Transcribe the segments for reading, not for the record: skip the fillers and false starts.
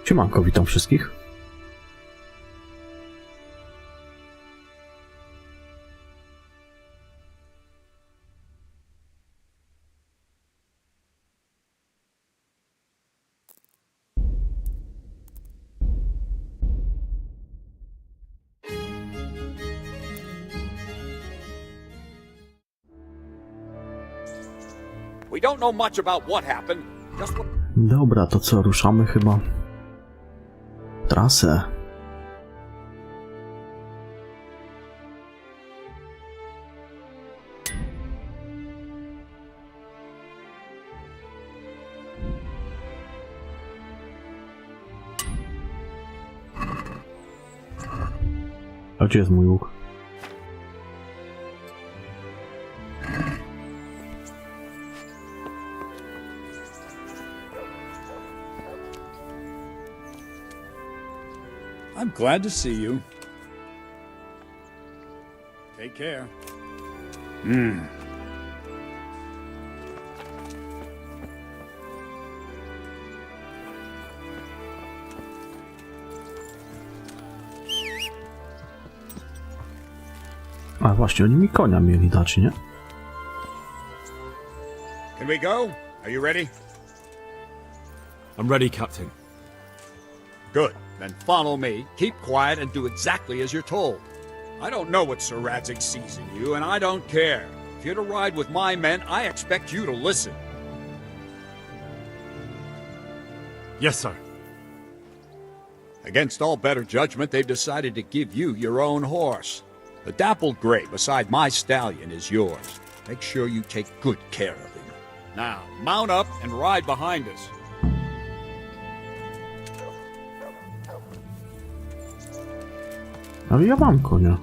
Siemanko, witam wszystkich. We don't know much about what happened. Just what... Dobra, to co, ruszamy chyba trasę. A gdzie jest mój łuk? I'm glad to see you. Take care. A właśnie, oni mi konia mieli dać, nie? Can we go? Are you ready? I'm ready, Captain. Good. Then follow me, keep quiet, and do exactly as you're told. I don't know what Sir Radzig sees in you, and I don't care. If you're to ride with my men, I expect you to listen. Yes, sir. Against all better judgment, they've decided to give you your own horse. The dappled gray beside my stallion is yours. Make sure you take good care of him. Now, mount up and ride behind us. Ale ja mam konia.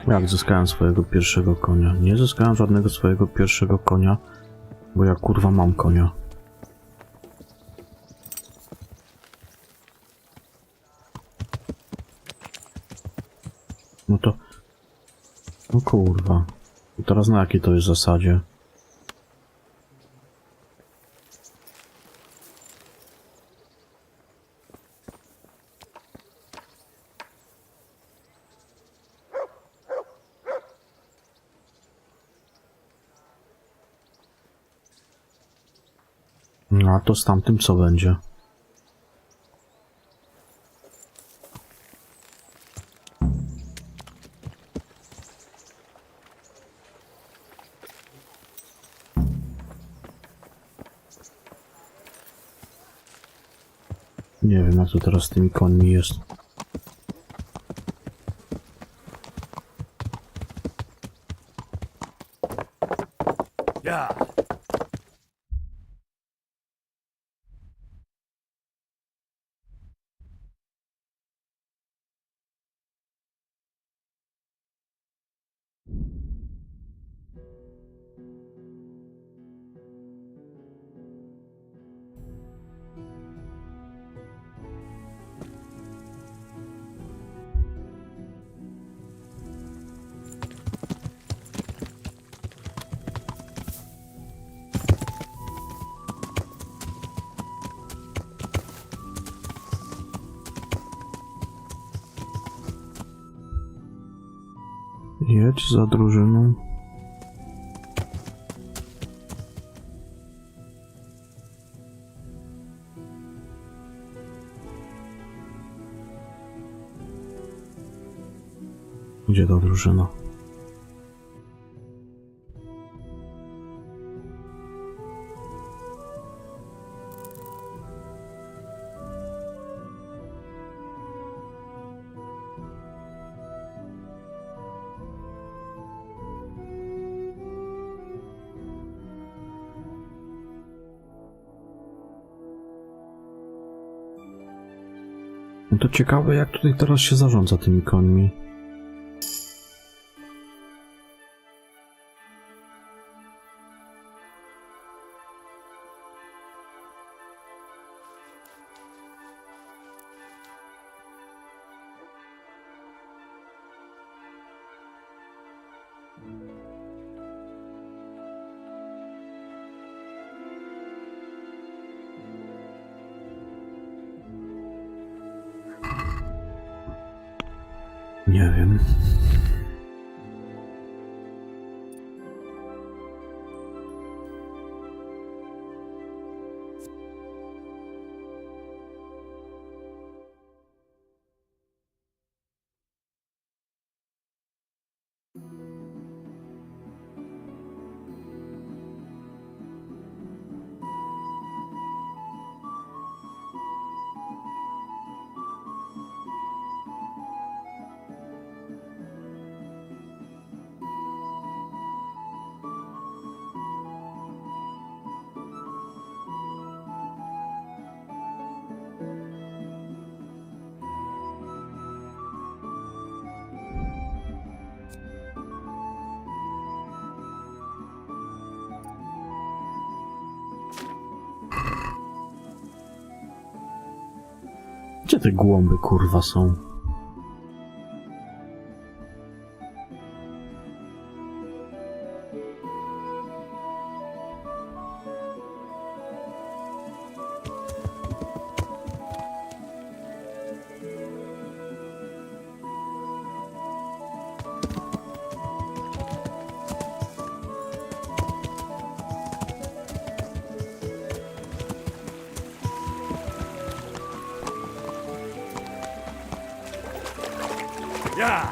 Jak zyskałem swojego pierwszego konia? Nie zyskałem żadnego swojego pierwszego konia, bo ja kurwa mam konia. No to... No kurwa. I teraz na jakiej to jest zasadzie? No a to z tamtym co będzie? Nie wiem, jak to teraz z tymi końmi jest. Yeah. Jedź za drużyną. Gdzie ta drużyna? No to ciekawe, jak tutaj teraz się zarządza tymi końmi. Nie wiem. Gdzie te głąby kurwa są? Yeah!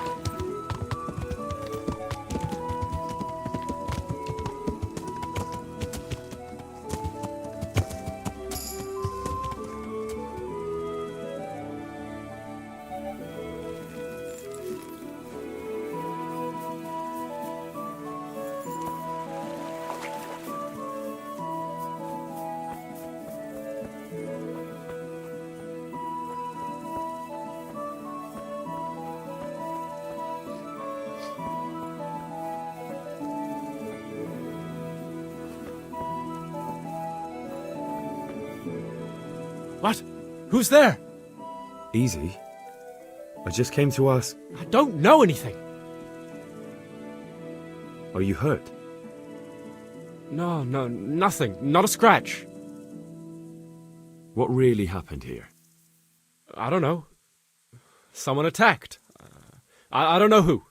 What? Who's there? Easy. I just came to ask, I don't know anything. are you hurt? No, nothing. Not a scratch. What really happened here? I don't know. Someone attacked. I don't know who.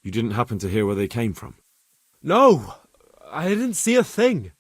You didn't happen to hear where they came from? No, I didn't see a thing.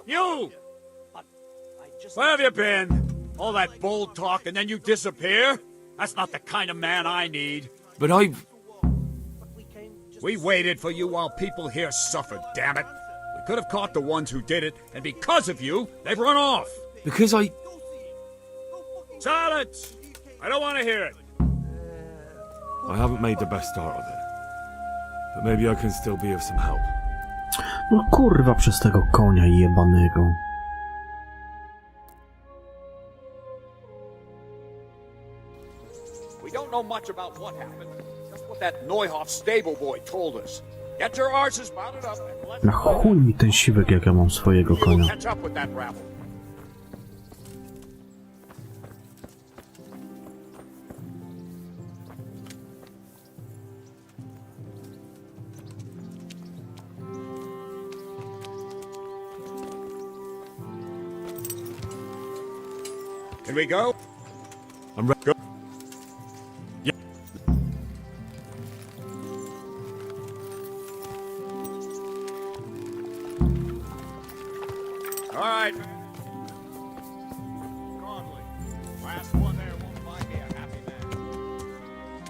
You! Where have you been? All that bold talk and then you disappear? That's not the kind of man I need. But We waited for you while people here suffered, damn it. We could have caught the ones who did it, and because of you, they've run off. because I... Silence! I don't want to hear it. I haven't made the best start of it. But maybe I can still be of some help. No kurwa przez tego konia jebanego. We don't know much about what happened. Just what that Neuhoff stable boy told us. Get your arses mounted up and let's Na chuj mi ten siwek, jak ja mam swojego We'll konia. catch up with that rabble. Can we go? I'm ready. Go. Yeah. All right. Conley, last one there won't find me a happy man.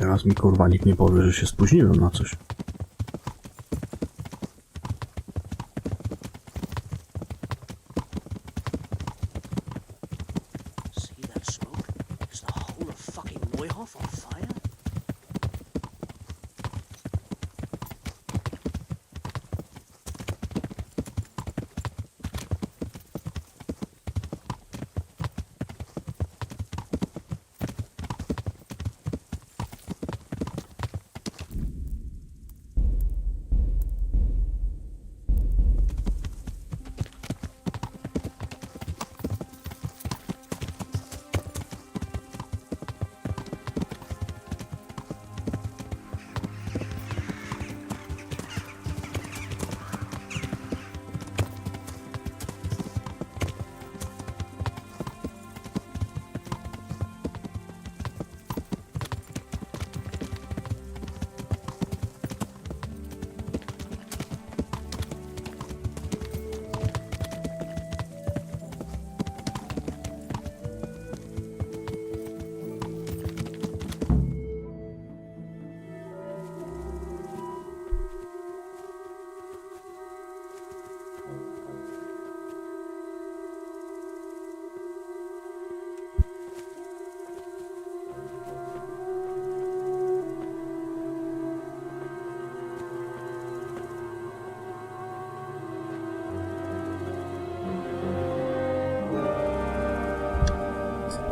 Teraz mi kurwa nikt nie powie, że się spóźniłem na coś. See that smoke? Is the whole of fucking Moye on fire?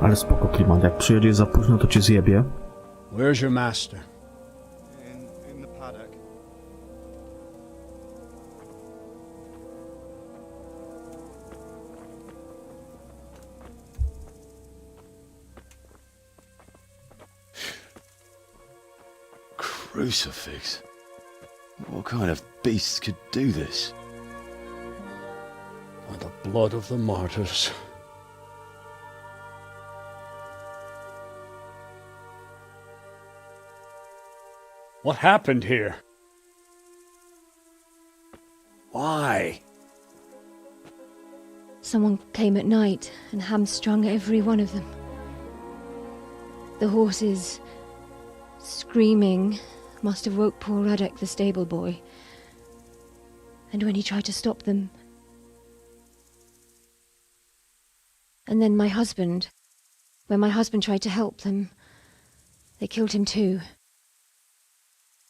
Ale spoko klimat, jak przyjedziesz za późno, to cię zjebie. Where's your master? In the paddock. Crucifix? What kind of beasts could do this? By the blood of the martyrs. What happened here? Why? Someone came at night and hamstrung every one of them. The horses, screaming, must have woke poor Radek, the stable boy. And when he tried to stop them... And then my husband, when my husband tried to help them, they killed him too.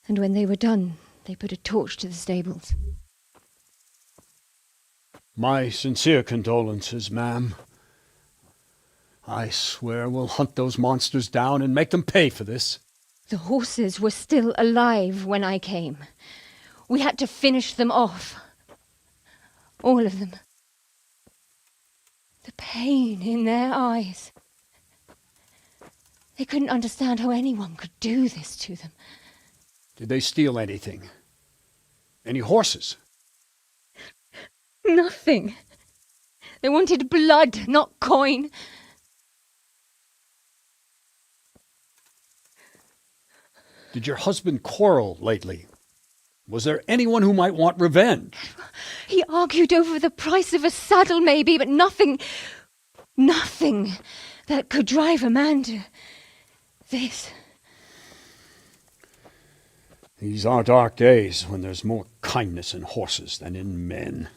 And when they were done, they put a torch to the stables. My sincere condolences, ma'am. I swear we'll hunt those monsters down and make them pay for this. The horses were still alive when I came. We had to finish them off. All of them. The pain in their eyes. They couldn't understand how anyone could do this to them. Did they steal anything? Any horses? Nothing. They wanted blood, not coin. Did your husband quarrel lately? Was there anyone who might want revenge? He argued over the price of a saddle, maybe, but nothing that could drive a man to this. These are dark days when there's more kindness in horses than in men.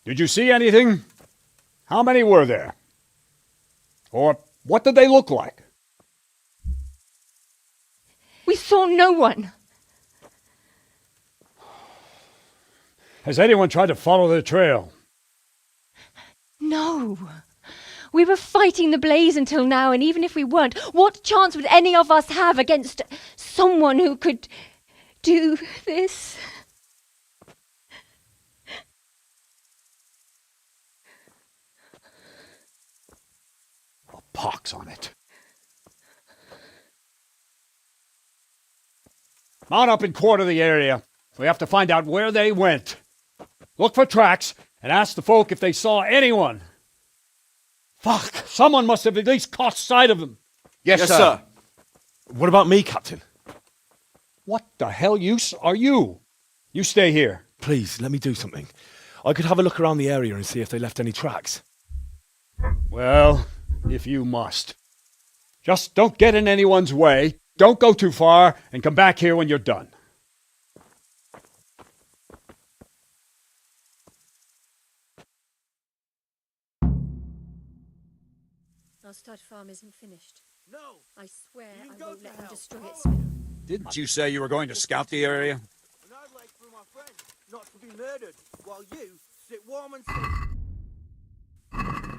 Did you see anything? How many were there? Or what did they look like? We saw no one. Has anyone tried to follow the trail? No. We were fighting the blaze until now, and even if we weren't, what chance would any of us have against someone who could do this? A pox on it. Mount up and quarter the area. We have to find out where they went. Look for tracks and ask the folk if they saw anyone. Fuck! Someone must have at least caught sight of them. Yes, sir. What about me, Captain? What the hell use are you? You stay here. Please, let me do something. I could have a look around the area and see if they left any tracks. Well, if you must. Just don't get in anyone's way, don't go too far, and come back here when you're done. Our stud farm isn't finished. No! I swear You I go won't to let them hell. destroy it, Smith. Didn't you say you were going to scout the area? And I'd like for my friend not to be murdered, while you sit warm and safe.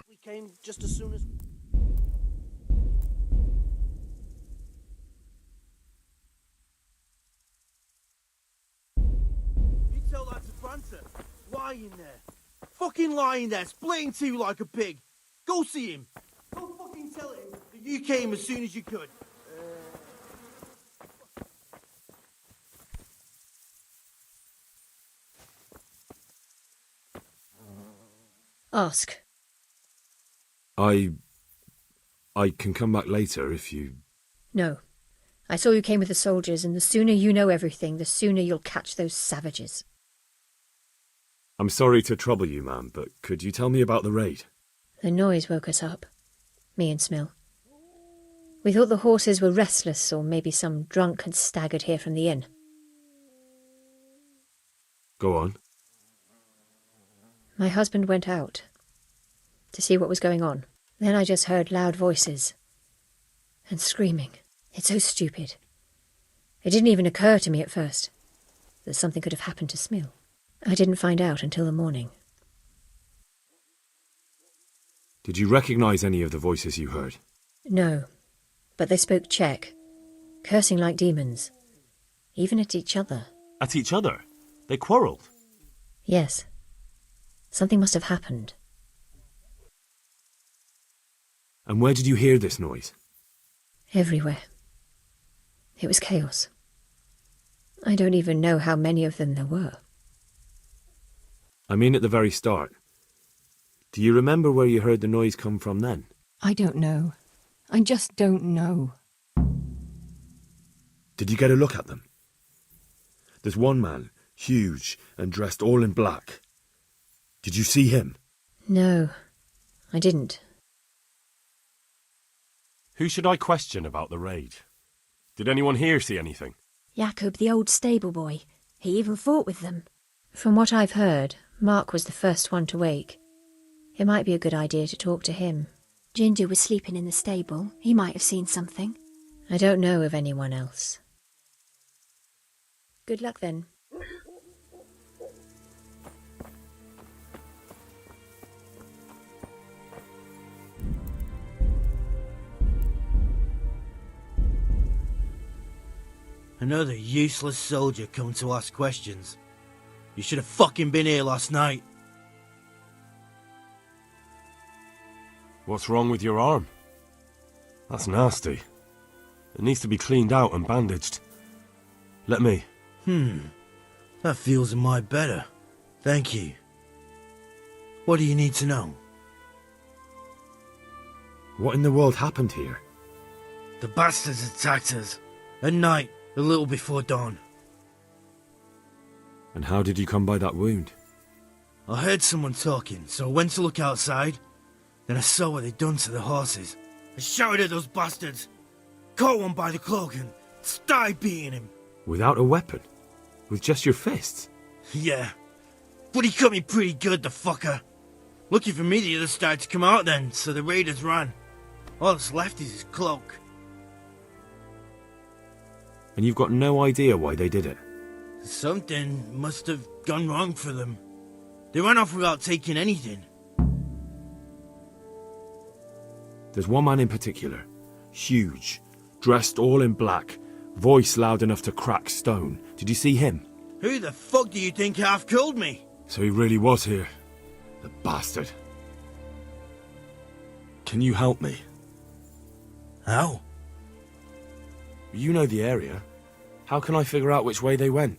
We came just as soon as... You tell that to Francis. Lying there. Fucking lying there, splitting two like a pig. Go see him. Go fucking tell him that you came as soon as you could. Ask. I can come back later if you... No. I saw you came with the soldiers, and the sooner you know everything, the sooner you'll catch those savages. I'm sorry to trouble you, ma'am, but could you tell me about the raid? The noise woke us up. Me and Smill. We thought the horses were restless, or maybe some drunk had staggered here from the inn. Go on. My husband went out to see what was going on. Then I just heard loud voices and screaming. It's so stupid. It didn't even occur to me at first that something could have happened to Smill. I didn't find out until the morning. Did you recognise any of the voices you heard? No, but they spoke Czech, cursing like demons, even at each other. At each other? They quarrelled? Yes. Something must have happened. And where did you hear this noise? Everywhere. It was chaos. I don't even know how many of them there were. I mean at the very start. Do you remember where you heard the noise come from then? I don't know. I just don't know. Did you get a look at them? There's one man, huge and dressed all in black. Did you see him? No, I didn't. Who should I question about the raid? Did anyone here see anything? Jacob, the old stable boy. He even fought with them. From what I've heard, Mark was the first one to wake. It might be a good idea to talk to him. Ginger was sleeping in the stable. He might have seen something. I don't know of anyone else. Good luck then. Another useless soldier come to ask questions. You should have fucking been here last night. What's wrong with your arm? That's nasty. It needs to be cleaned out and bandaged. Let me. That feels a mite better. Thank you. What do you need to know? What in the world happened here? The bastards attacked us. At night, a little before dawn. And how did you come by that wound? I heard someone talking, so I went to look outside. Then I saw what they'd done to the horses. I shouted at those bastards. Caught one by the cloak and started beating him. Without a weapon? With just your fists? Yeah. But he cut me pretty good, the fucker. Lucky for me the others started to come out then, so the raiders ran. All that's left is his cloak. And you've got no idea why they did it? Something must have gone wrong for them. They ran off without taking anything. There's one man in particular. Huge. Dressed all in black. Voice loud enough to crack stone. Did you see him? Who the fuck do you think half killed me? So he really was here. The bastard. Can you help me? How? You know the area. How can I figure out which way they went?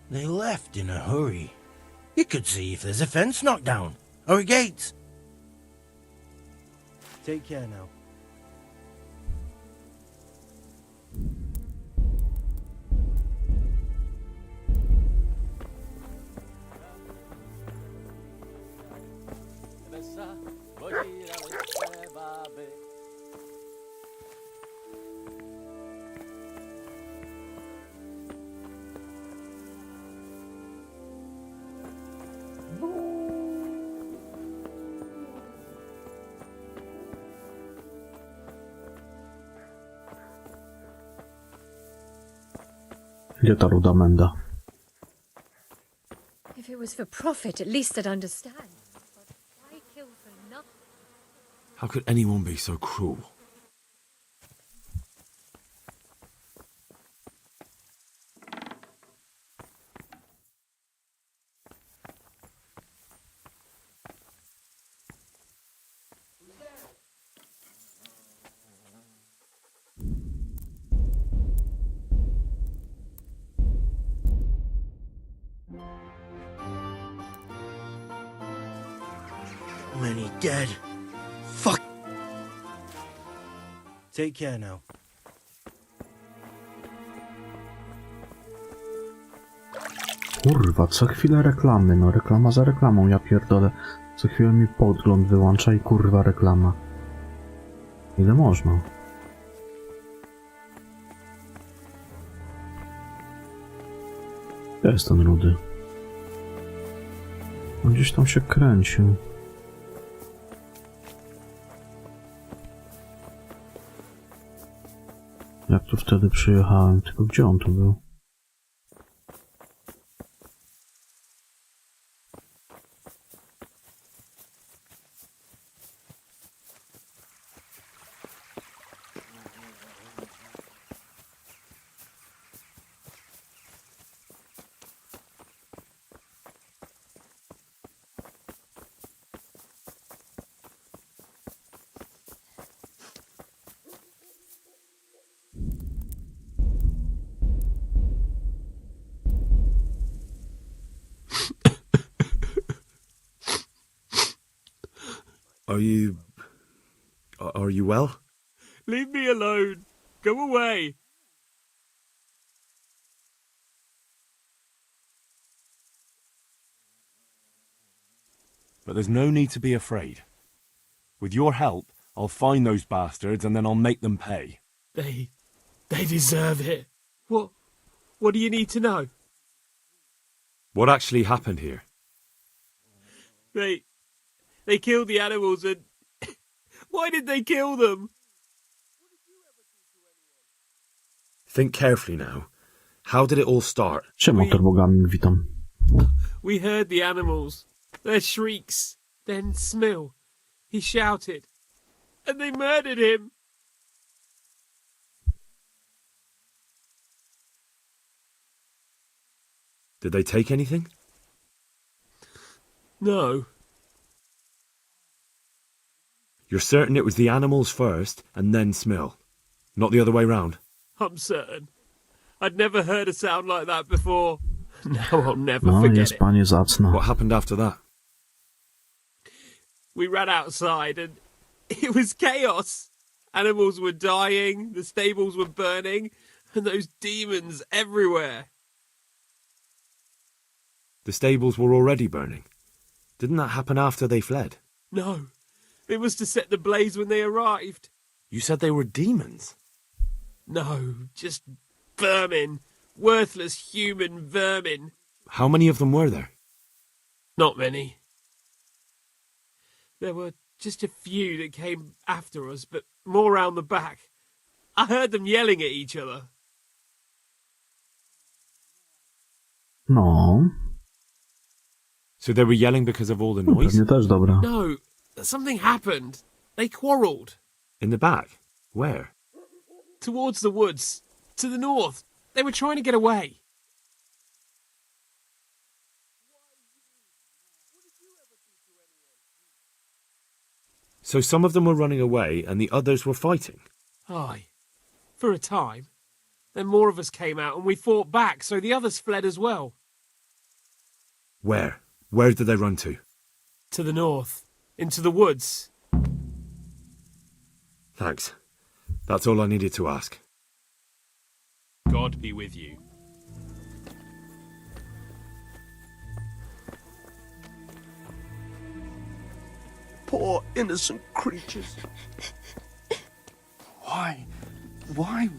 They left in a hurry. You could see if there's a fence knocked down. Or a gate. Take care now. Gdzie ta ruda menda? If it was for profit, at least I'd understand. But why kill for nothing? How could anyone be so cruel? Many dead. Fuck. Take care now. Kurwa, co chwilę reklamy, no reklama za reklamą, ja pierdolę. Co chwilę mi podgląd wyłącza i kurwa reklama. Ile można? Gdzie jest ten rudy? On gdzieś tam się kręcił. Jak tu wtedy przyjechałem, tylko gdzie on tu był? Are you well? Leave me alone. Go away. But there's no need to be afraid. With your help, I'll find those bastards and then I'll make them pay. They deserve it. What do you need to know? What actually happened here? They killed the animals and... Why did they kill them? Think carefully now. How did it all start? Siema, motorbogami, witam. We heard the animals, their shrieks, then Smil. He shouted, and they murdered him. Did they take anything? No. You're certain it was the animals first and then Smil, not the other way round? I'm certain. I'd never heard a sound like that before. Now I'll never No, forget jest it. panie zacna. What happened after that? We ran outside and it was chaos. Animals were dying, the stables were burning, and those demons everywhere. The stables were already burning. Didn't that happen after they fled? No, it was to set the blaze when they arrived. You said they were demons. No, just vermin. Worthless human vermin. How many of them were there? Not many. There were just a few that came after us, but more round the back. I heard them yelling at each other. No. So they were yelling because of all the No, noise? pewnie też dobra. No, something happened. They quarrelled. In the back? Where? Towards the woods. To the north. They were trying to get away. So some of them were running away and the others were fighting? Aye. For a time. Then more of us came out and we fought back, so the others fled as well. Where? Where did they run to? To the north. Into the woods. Thanks. That's all I needed to ask. God be with you. Poor innocent creatures. Why? Why?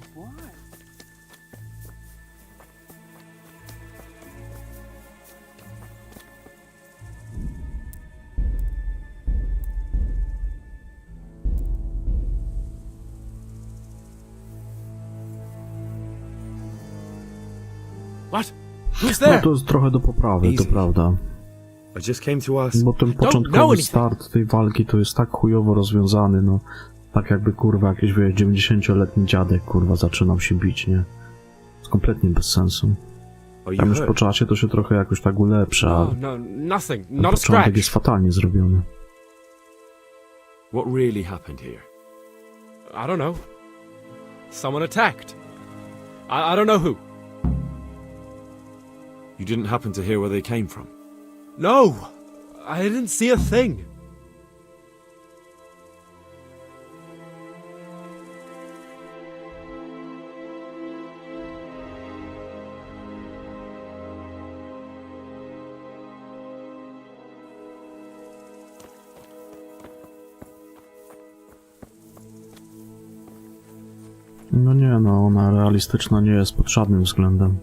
What? Who's No there? to jest trochę do poprawy, to Easy. prawda. I just came to ask. Bo ten I don't know początkowy anything. start tej walki to jest tak chujowo rozwiązany, no. Tak jakby, kurwa, jakiś, wiesz, 90-letni dziadek, kurwa, zaczynał się bić, nie? Jest kompletnie bez sensu. Are you Tam już hurt? po czasie to się trochę jakoś tak ulepsza, No, ale no, nothing. ten Not a początek scratch. jest fatalnie zrobiony. What really happened here? I don't know. Someone attacked. I don't know who. You didn't happen to hear where they came from? No! I didn't see a thing. No nie, no, ona realistyczna nie jest pod żadnym względem.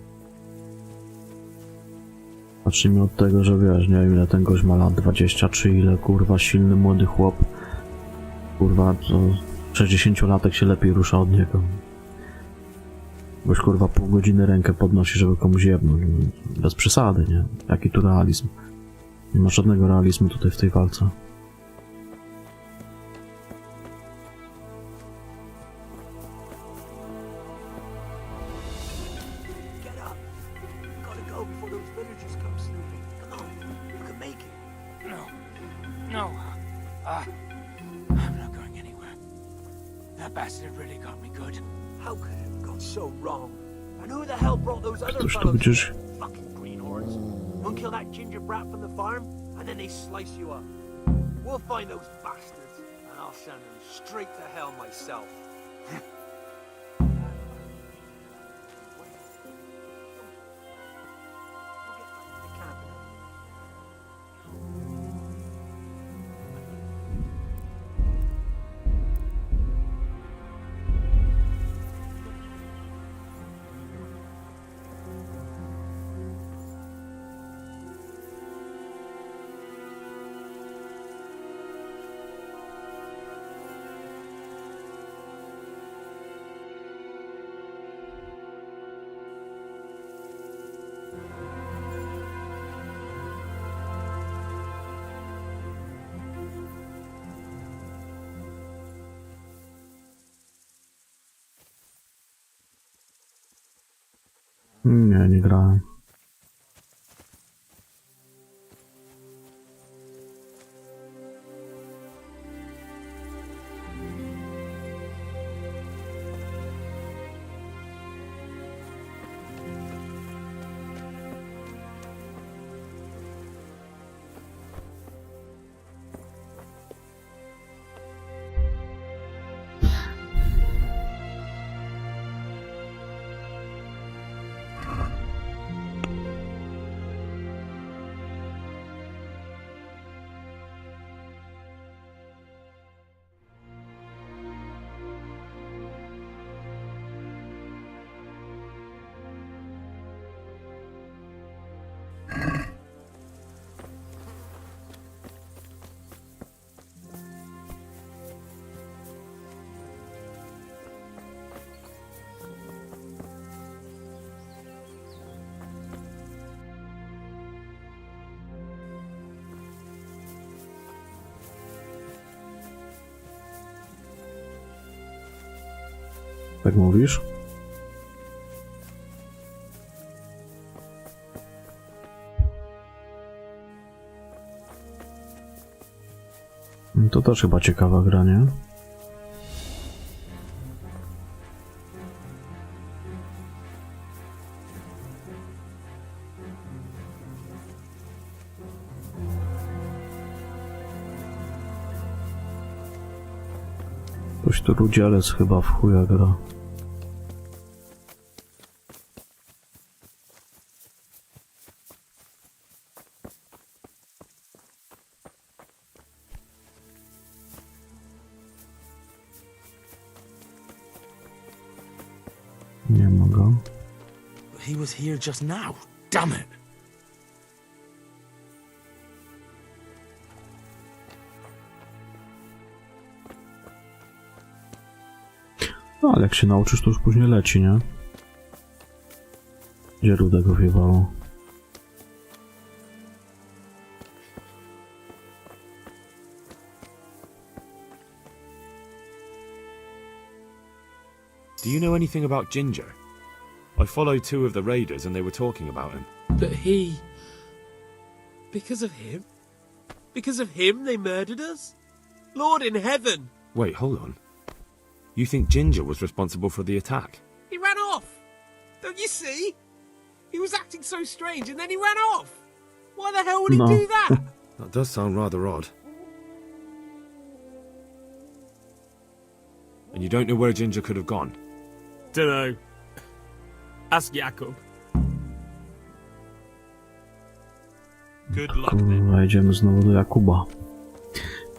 Zacznijmy od tego, że wiesz, nie wiem ile ten gość ma lat, 20 czy ile, kurwa, silny młody chłop. Kurwa, to 60-latek się lepiej rusza od niego. Boś, kurwa, pół godziny rękę podnosi, żeby komuś jebnąć. Bez przesady, nie? Jaki tu realizm? Nie ma żadnego realizmu tutaj w tej walce. Get up. Gotta go before those villagers come snooping. Come on, you can make it. No. I'm not going anywhere. That bastard really got me good. How could it have gone so wrong? And who the hell brought those other Ktoś tu fellows gdzieś... here? Fucking greenhorns. Unkill that ginger brat from the farm, and then they slice you up. We'll find those bastards, and I'll send them straight to hell myself. Nie, nie grałem. Tak mówisz? To też chyba ciekawa gra, nie? Ktoś tu rudzielec chyba w chuja gra. Nie mogę. He was here just now. Damn it. No ale jak się nauczysz, to już później leci, nie? Gdzie Rudego wiewało? Do you know anything about Ginger? I followed two of the raiders and they were talking about him. But he... Because of him? Because of him they murdered us? Lord in heaven! Wait, hold on. You think Ginger was responsible for the attack? He ran off! Don't you see? He was acting so strange and then he ran off! Why the hell would he No. do that? That does sound rather odd. And you don't know where Ginger could have gone? Dunno. Ask Jakub. Good luck then. Kurwa, jedziemy znowu do Jakuba.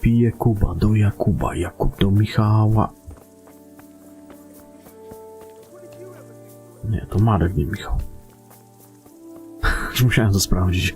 Pije Kuba do Jakuba, Jakub do Michała. Nie, to Marek, nie Michał. Już musiałem to sprawdzić.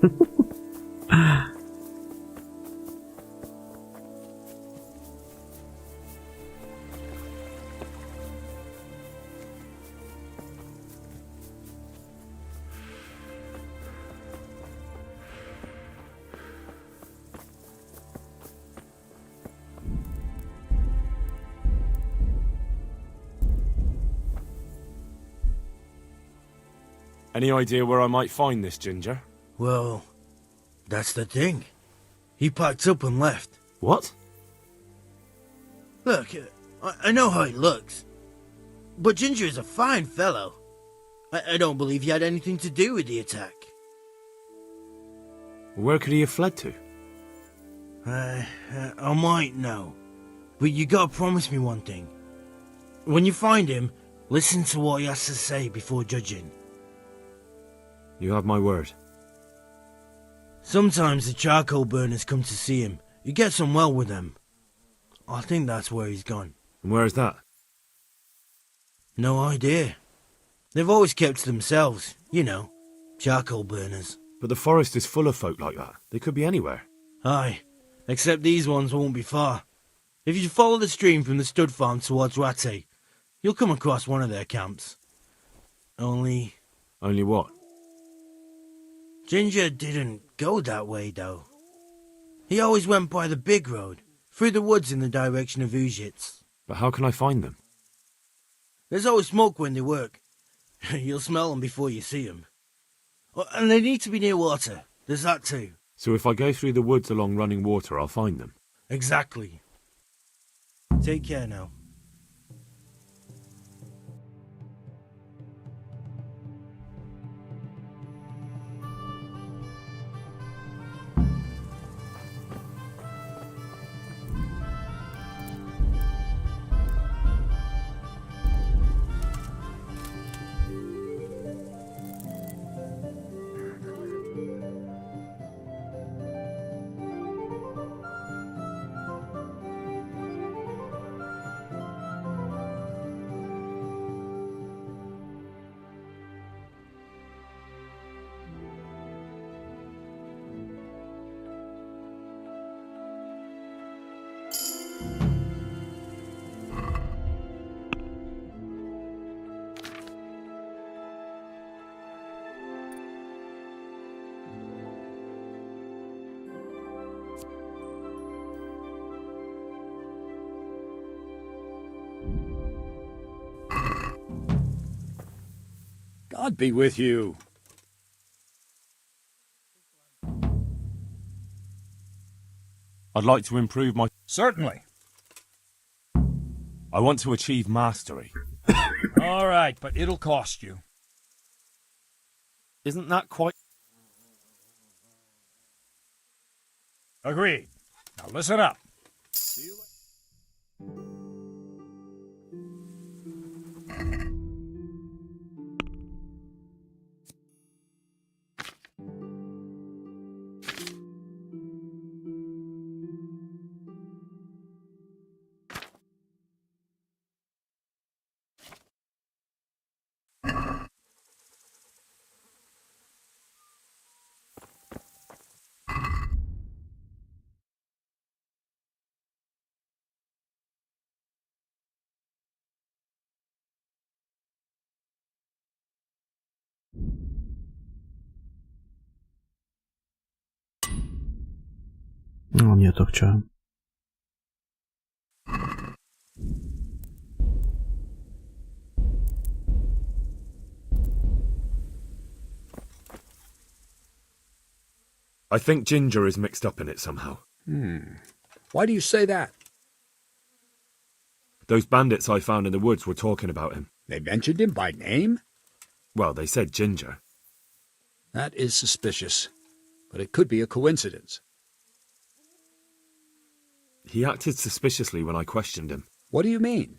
Any idea where I might find this Ginger? Well, that's the thing. He packed up and left. What? Look, I know how he looks. But Ginger is a fine fellow. I don't believe he had anything to do with the attack. Where could he have fled to? I might know. But you gotta promise me one thing. When you find him, listen to what he has to say before judging. You have my word. Sometimes the charcoal burners come to see him. He gets on well with them. I think that's where he's gone. And where is that? No idea. They've always kept to themselves, you know, charcoal burners. But the forest is full of folk like that. They could be anywhere. Aye, except these ones won't be far. If you follow the stream from the stud farm towards Ratte, you'll come across one of their camps. Only Only what? Ginger didn't go that way, though. He always went by the big road, through the woods in the direction of Ujits. But how can I find them? There's always smoke when they work. You'll smell them before you see them. Oh, and they need to be near water. There's that too. So if I go through the woods along running water, I'll find them. Exactly. Take care now. God be with you. I'd like to improve my... Certainly. I want to achieve mastery. All right, but it'll cost you. Isn't that quite... Agreed. Now listen up. No nie, to chciałem. I think Ginger is mixed up in it somehow. Why do you say that? Those bandits I found in the woods were talking about him. They mentioned him by name? Well, they said Ginger. That is suspicious, but it could be a coincidence. He acted suspiciously when I questioned him. What do you mean?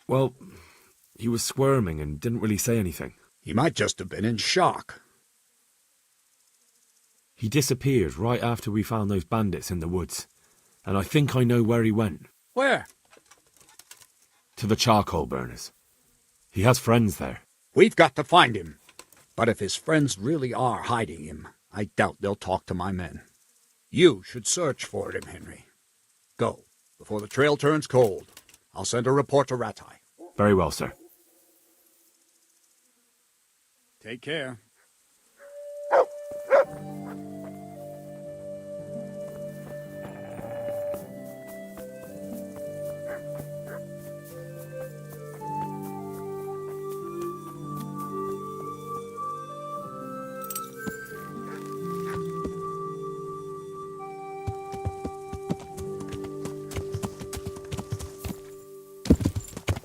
Well, he was squirming and didn't really say anything. He might just have been in shock. He disappeared right after we found those bandits in the woods, and I think I know where he went. Where? To the charcoal burners. He has friends there. We've got to find him. But if his friends really are hiding him, I doubt they'll talk to my men. You should search for him, Henry. Go, before the trail turns cold. I'll send a report to Ratai. Very well, sir. Take care.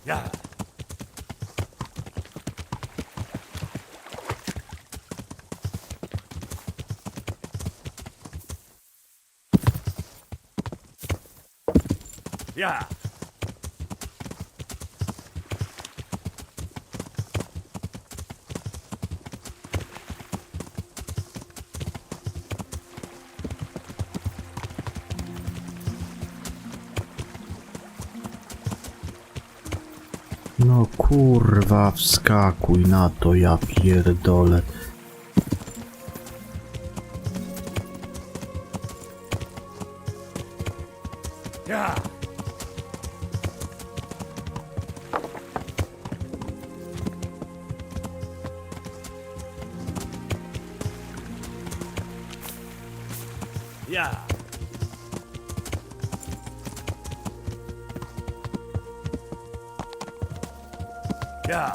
Yeah. Yeah. No kurwa, wskakuj na to, ja pierdolę. Yeah. Yeah. Yeah.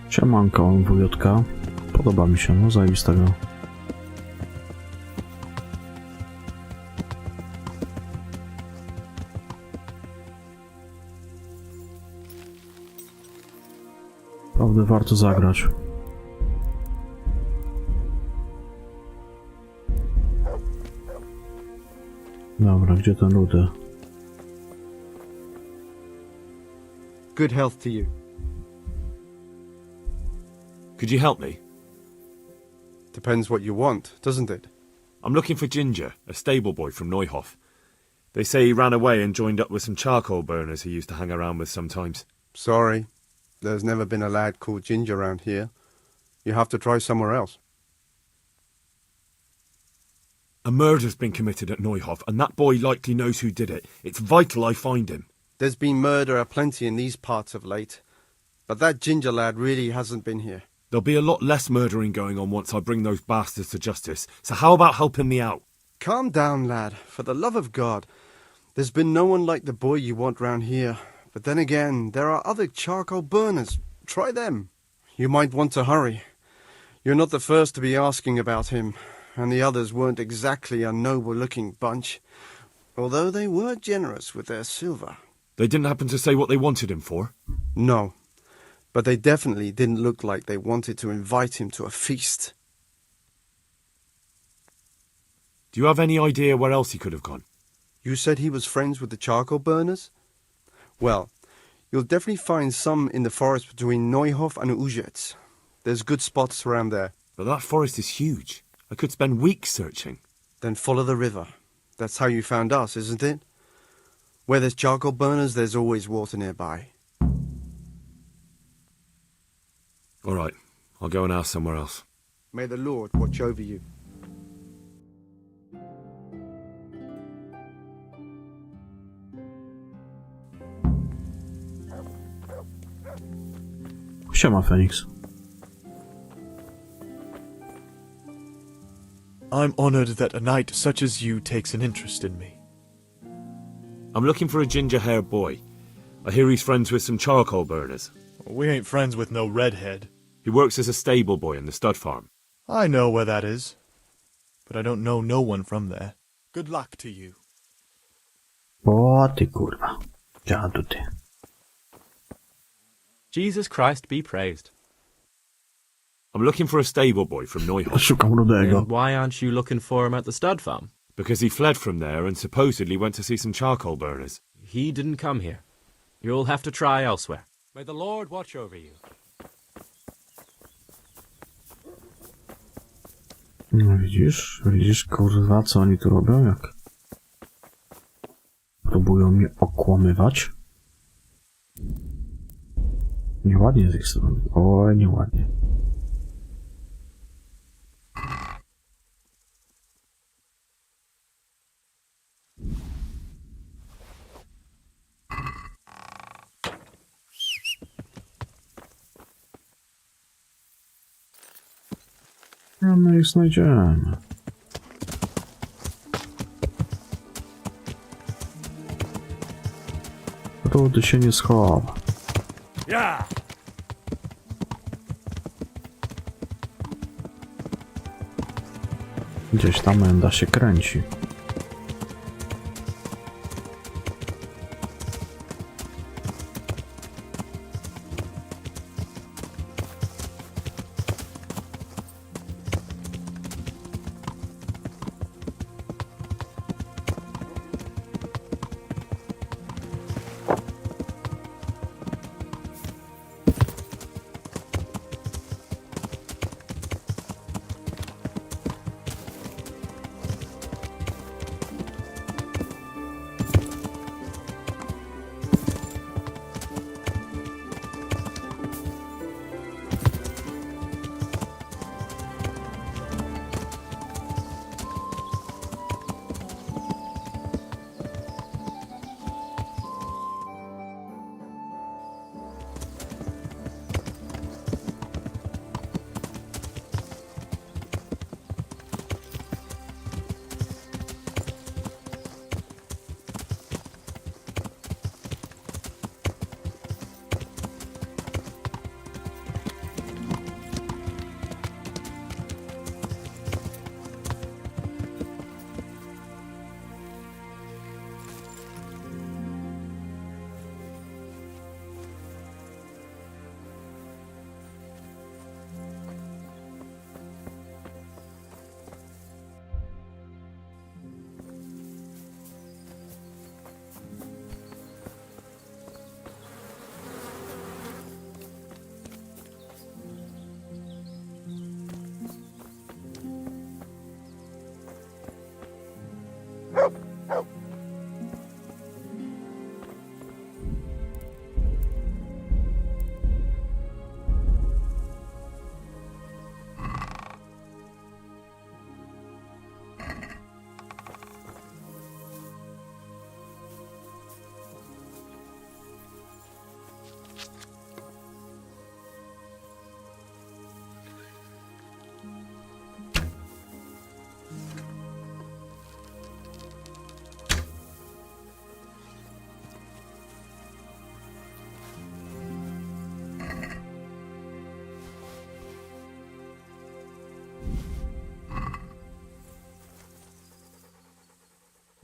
Siemanko, wujotka. Podoba mi się, no zajebistego. Naprawdę warto zagrać. Dobra, gdzie ten ludy? Good health to you. Could you help me? Depends what you want, doesn't it? I'm looking for Ginger, a stable boy from Neuhof. They say he ran away and joined up with some charcoal burners he used to hang around with sometimes. Sorry, there's never been a lad called Ginger around here. You have to try somewhere else. A murder's been committed at Neuhof, and that boy likely knows who did it. It's vital I find him. There's been murder aplenty in these parts of late, but that Ginger lad really hasn't been here. There'll be a lot less murdering going on once I bring those bastards to justice, so how about helping me out? Calm down, lad, for the love of God. There's been no one like the boy you want round here. But then again, there are other charcoal burners. Try them. You might want to hurry. You're not the first to be asking about him, and the others weren't exactly a noble-looking bunch, although they were generous with their silver. They didn't happen to say what they wanted him for? No, but they definitely didn't look like they wanted to invite him to a feast. Do you have any idea where else he could have gone? You said he was friends with the charcoal burners? Well, you'll definitely find some in the forest between Neuhof and Uzets. There's good spots around there. But that forest is huge. I could spend weeks searching. Then follow the river. That's how you found us, isn't it? Where there's charcoal burners, there's always water nearby. All right, I'll go and ask somewhere else. May the Lord watch over you. Siema, Phoenix. I'm honored that a knight such as you takes an interest in me. I'm looking for a ginger-haired boy. I hear he's friends with some charcoal burners. We ain't friends with no redhead. He works as a stable boy in the stud farm. I know where that is, but I don't know no one from there. Good luck to you. O ty kurwa. Dziadu ty. Jesus Christ be praised. I'm looking for a stable boy from Neuhof. Szukam rudego. And why aren't you looking for him at the stud farm? Because he fled from there and supposedly went to see some charcoal burners. He didn't come here. You'll have to try elsewhere. May the Lord watch over you. No widzisz? Widzisz kurwa co oni tu robią? Jak próbują mnie okłamywać? Nieładnie z ich strony. Oj, nieładnie. No my ich znajdziemy. Rudy się nie schowa. Yeah! Gdzieś tam menda się kręci.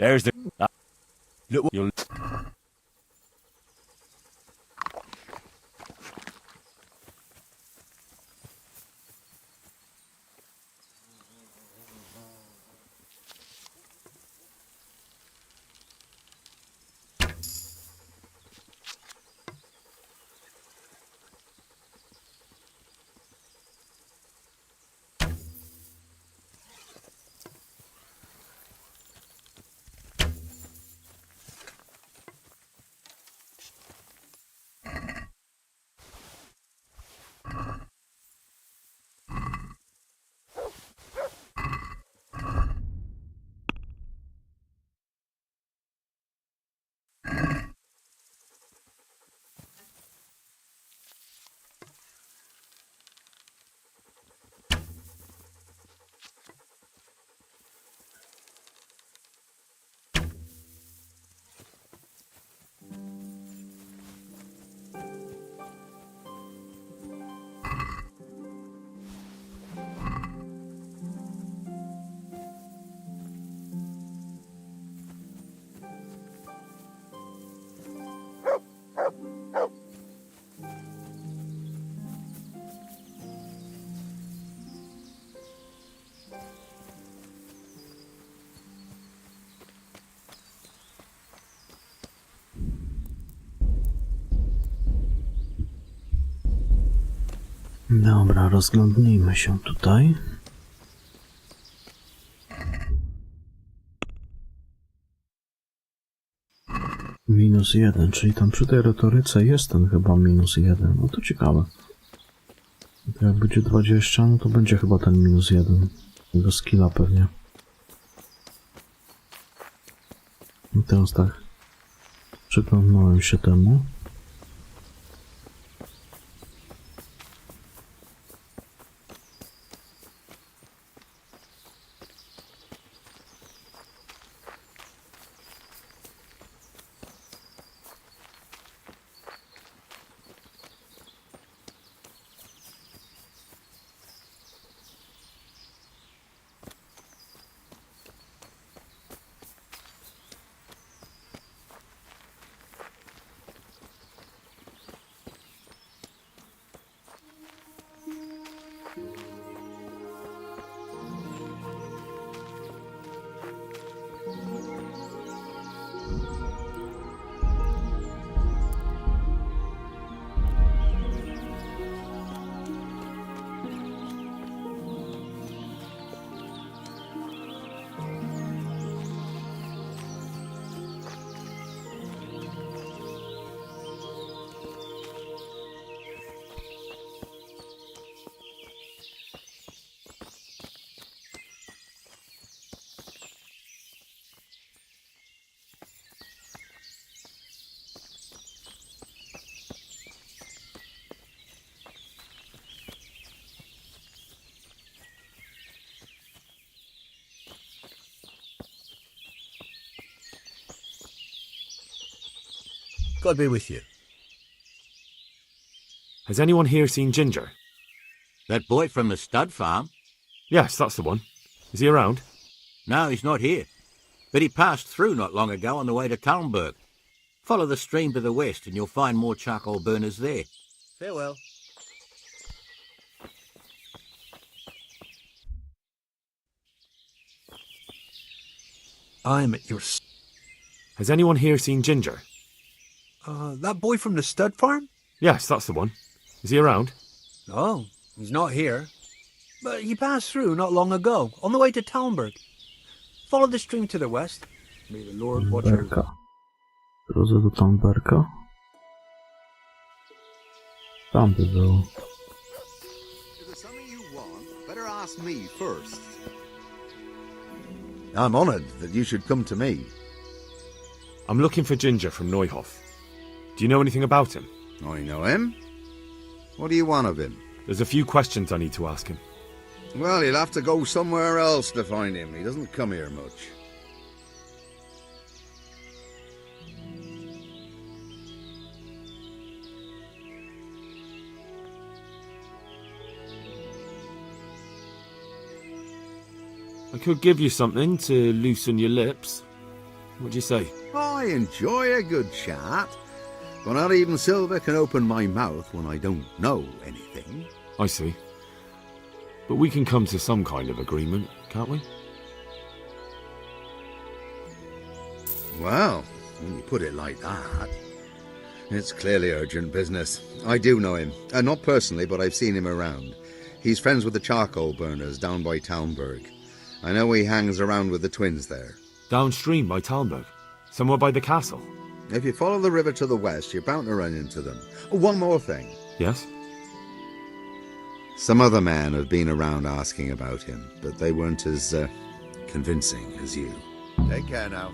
There's the... Look, you'll... Dobra, rozglądnijmy się tutaj. -1, czyli tam przy tej retoryce jest ten chyba -1. No to ciekawe. Jak będzie 20, no to będzie chyba ten -1. Tego skilla pewnie. I teraz tak. Przyglądnąłem się temu. God be with you. Has anyone here seen Ginger? That boy from the stud farm? Yes, that's the one. Is he around? No, he's not here. But he passed through not long ago on the way to Talmberg. Follow the stream to the west and you'll find more charcoal burners there. Farewell. I'm at your... Has anyone here seen Ginger? That boy from the stud farm? Yes, that's the one. Is he around? No, he's not here. But he passed through not long ago, on the way to Talmberg. Follow the stream to the west. May the Lord watch over you. Drodze do Talmberga? Tam by było. If there's something you want, better ask me first. I'm honored that you should come to me. I'm looking for Ginger from Neuhof. Do you know anything about him? I know him. What do you want of him? There's a few questions I need to ask him. Well, you'll have to go somewhere else to find him. He doesn't come here much. I could give you something to loosen your lips. What do you say? I enjoy a good chat, but not even Silver can open my mouth when I don't know anything. I see. But we can come to some kind of agreement, can't we? Well, when you put it like that, it's clearly urgent business. I do know him. Not personally, but I've seen him around. He's friends with the charcoal burners down by Talmberg. I know he hangs around with the twins there. Downstream by Talmberg? Somewhere by the castle? If you follow the river to the west, you're bound to run into them. One more thing. Yes? Some other men have been around asking about him, but they weren't as convincing as you. Take care now.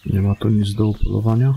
Nie ma tu nic do upolowania.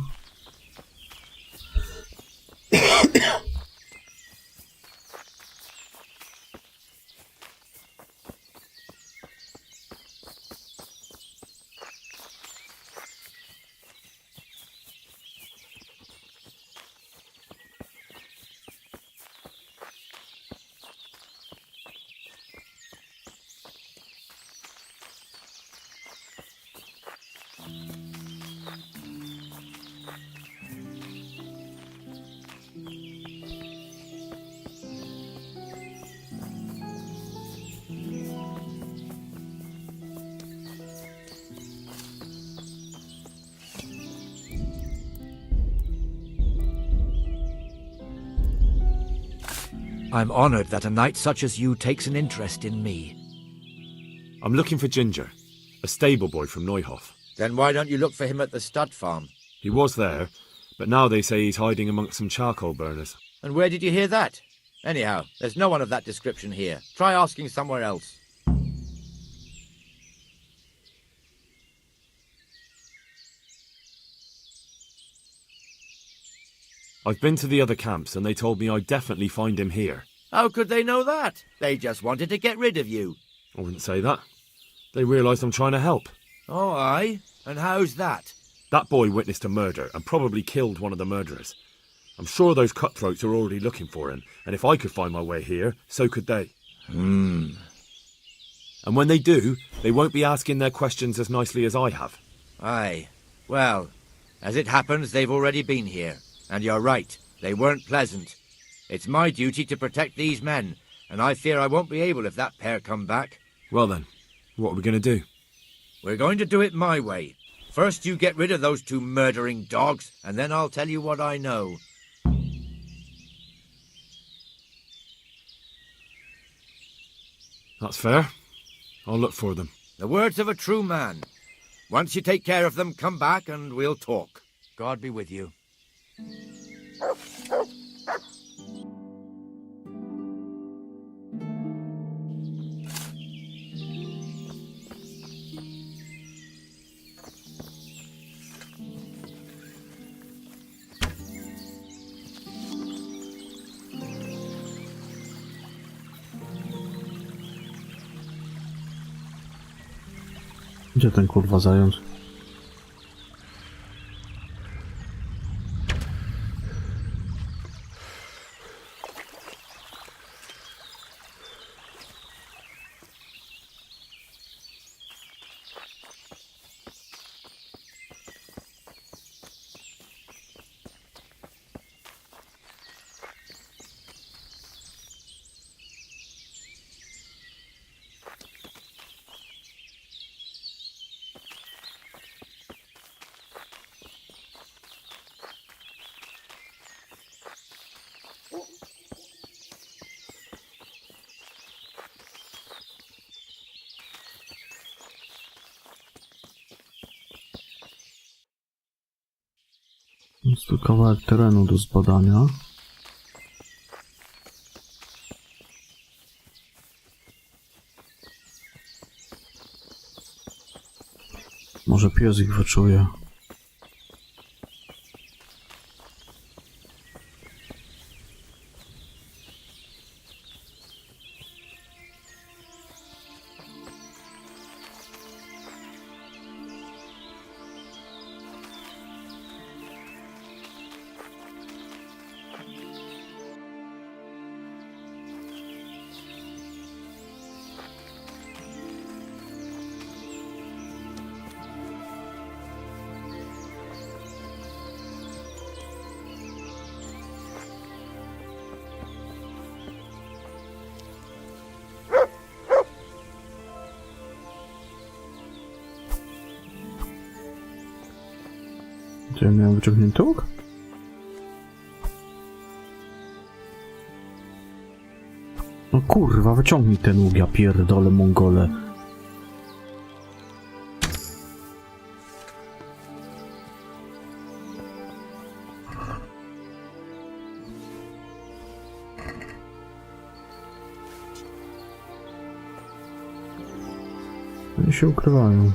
I'm honored that a knight such as you takes an interest in me. I'm looking for Ginger, a stable boy from Neuhof. Then why don't you look for him at the stud farm? He was there, but now they say he's hiding amongst some charcoal burners. And where did you hear that? Anyhow, there's no one of that description here. Try asking somewhere else. I've been to the other camps and they told me I'd definitely find him here. How could they know that? They just wanted to get rid of you. I wouldn't say that. They realised I'm trying to help. Oh, aye? And how's that? That boy witnessed a murder and probably killed one of the murderers. I'm sure those cutthroats are already looking for him, and if I could find my way here, so could they. And when they do, they won't be asking their questions as nicely as I have. Aye. Well, as it happens, they've already been here. And you're right, they weren't pleasant. It's my duty to protect these men, and I fear I won't be able if that pair come back. Well then, what are we going to do? We're going to do it my way. First you get rid of those two murdering dogs, and then I'll tell you what I know. That's fair. I'll look for them. The words of a true man. Once you take care of them, come back and we'll talk. God be with you. Gdzie ten kurwa zając? Jest tu kawałek terenu do zbadania. Może pies ich wyczuje. Czy ja miałem wyciągnięty łuk? No kurwa, wyciągnij ten łuk, ja pierdolę, Mongole. Oni się ukrywają.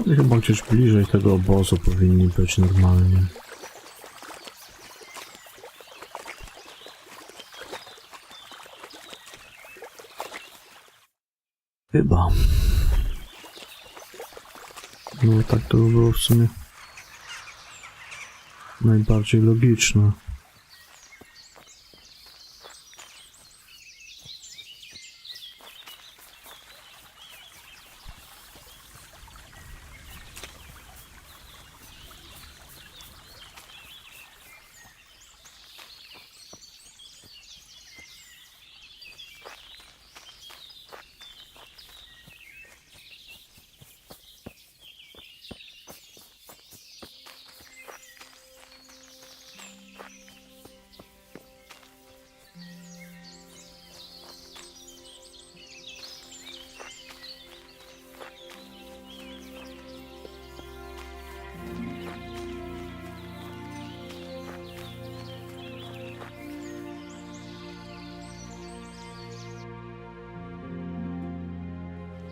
Chyba gdzieś bliżej tego obozu powinni być normalnie. Chyba. No tak to by było w sumie najbardziej logiczne.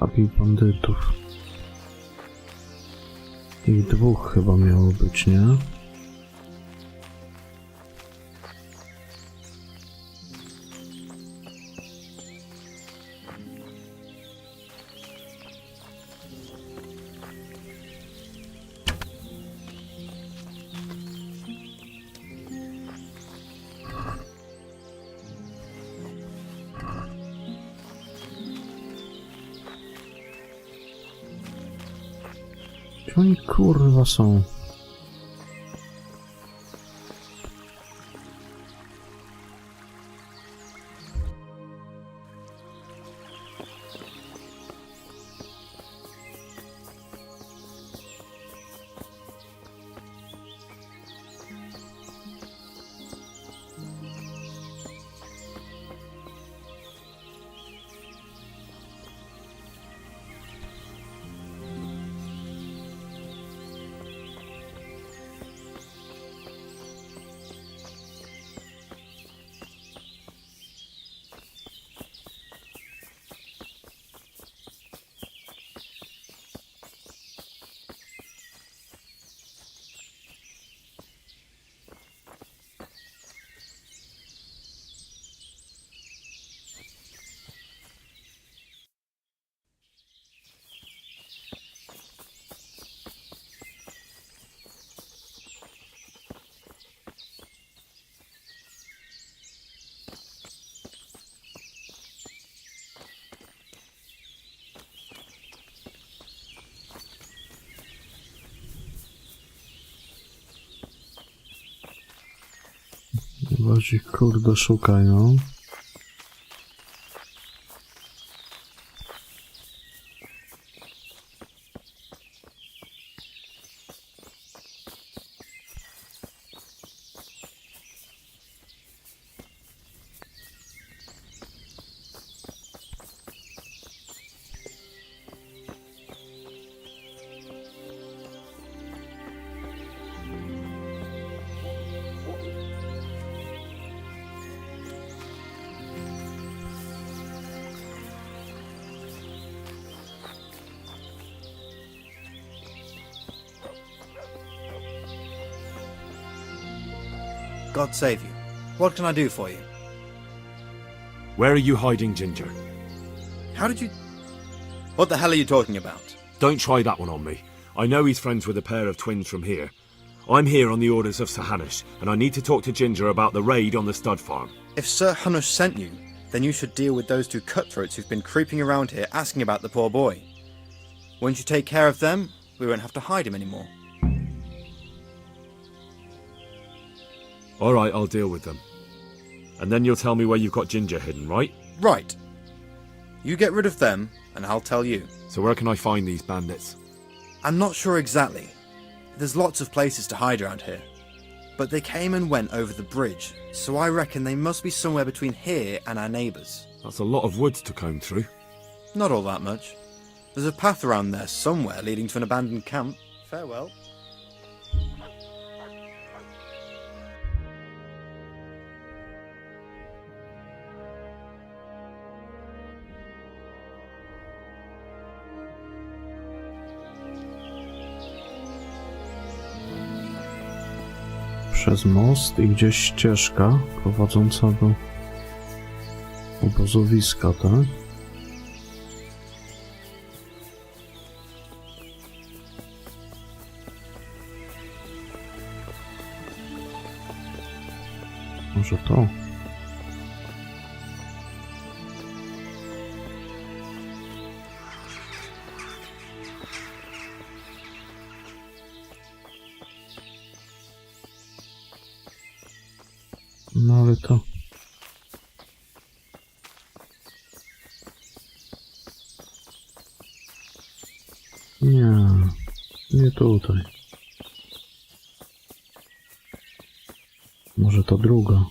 Zabił bandytów. Ich dwóch chyba miało być, nie? Gdzie oni kurwa są? Bardziej kurde szukaj, no. God save you. What can I do for you? Where are you hiding Ginger? How did you... What the hell are you talking about? Don't try that one on me. I know he's friends with a pair of twins from here. I'm here on the orders of Sir Hanush, and I need to talk to Ginger about the raid on the stud farm. If Sir Hanush sent you, then you should deal with those two cutthroats who've been creeping around here asking about the poor boy. Once you take care of them, we won't have to hide him anymore. Alright, I'll deal with them. And then you'll tell me where you've got Ginger hidden, right? Right. You get rid of them, and I'll tell you. So where can I find these bandits? I'm not sure exactly. There's lots of places to hide around here. But they came and went over the bridge, so I reckon they must be somewhere between here and our neighbours. That's a lot of woods to comb through. Not all that much. There's a path around there somewhere leading to an abandoned camp. Farewell. Przez most i gdzieś ścieżka prowadząca do obozowiska, tak? Może to? No ale to... Nie tutaj. Może to druga.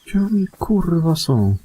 Gdzie oni kurwa są?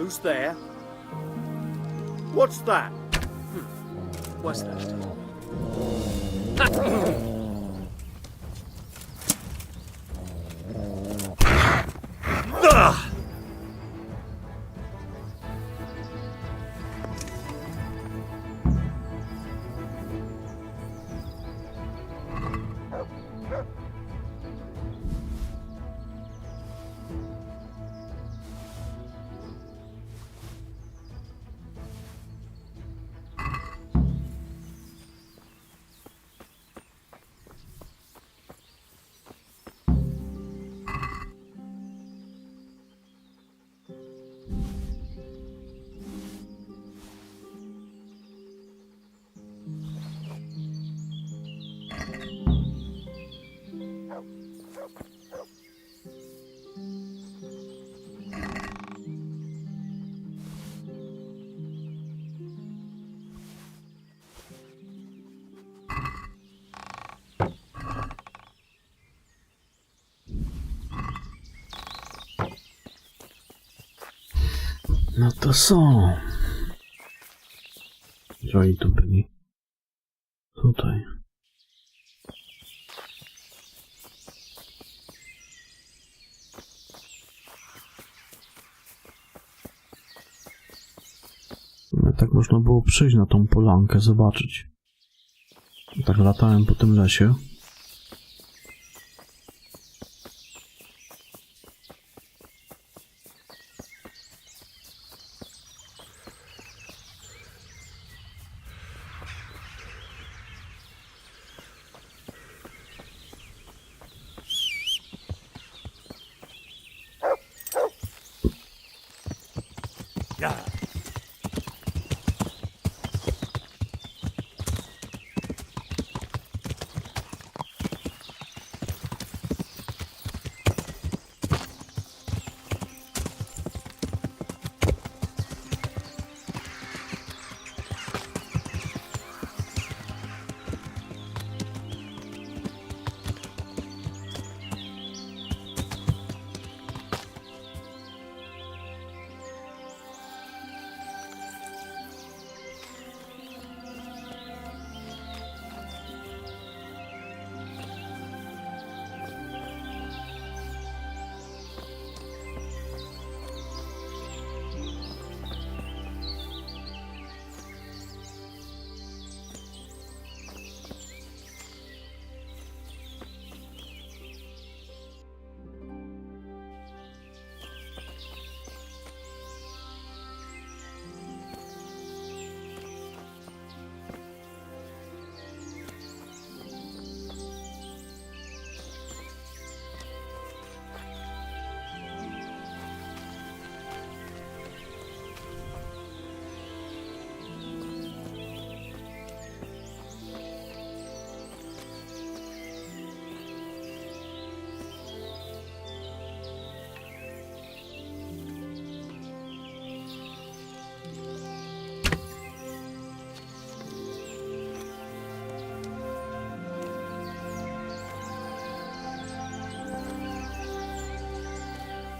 Who's there? What's that? What's that? No to są. Gdzie oni tu byli? Tutaj. No, tak można było przyjść na tą polankę, zobaczyć. Tak latałem po tym lesie.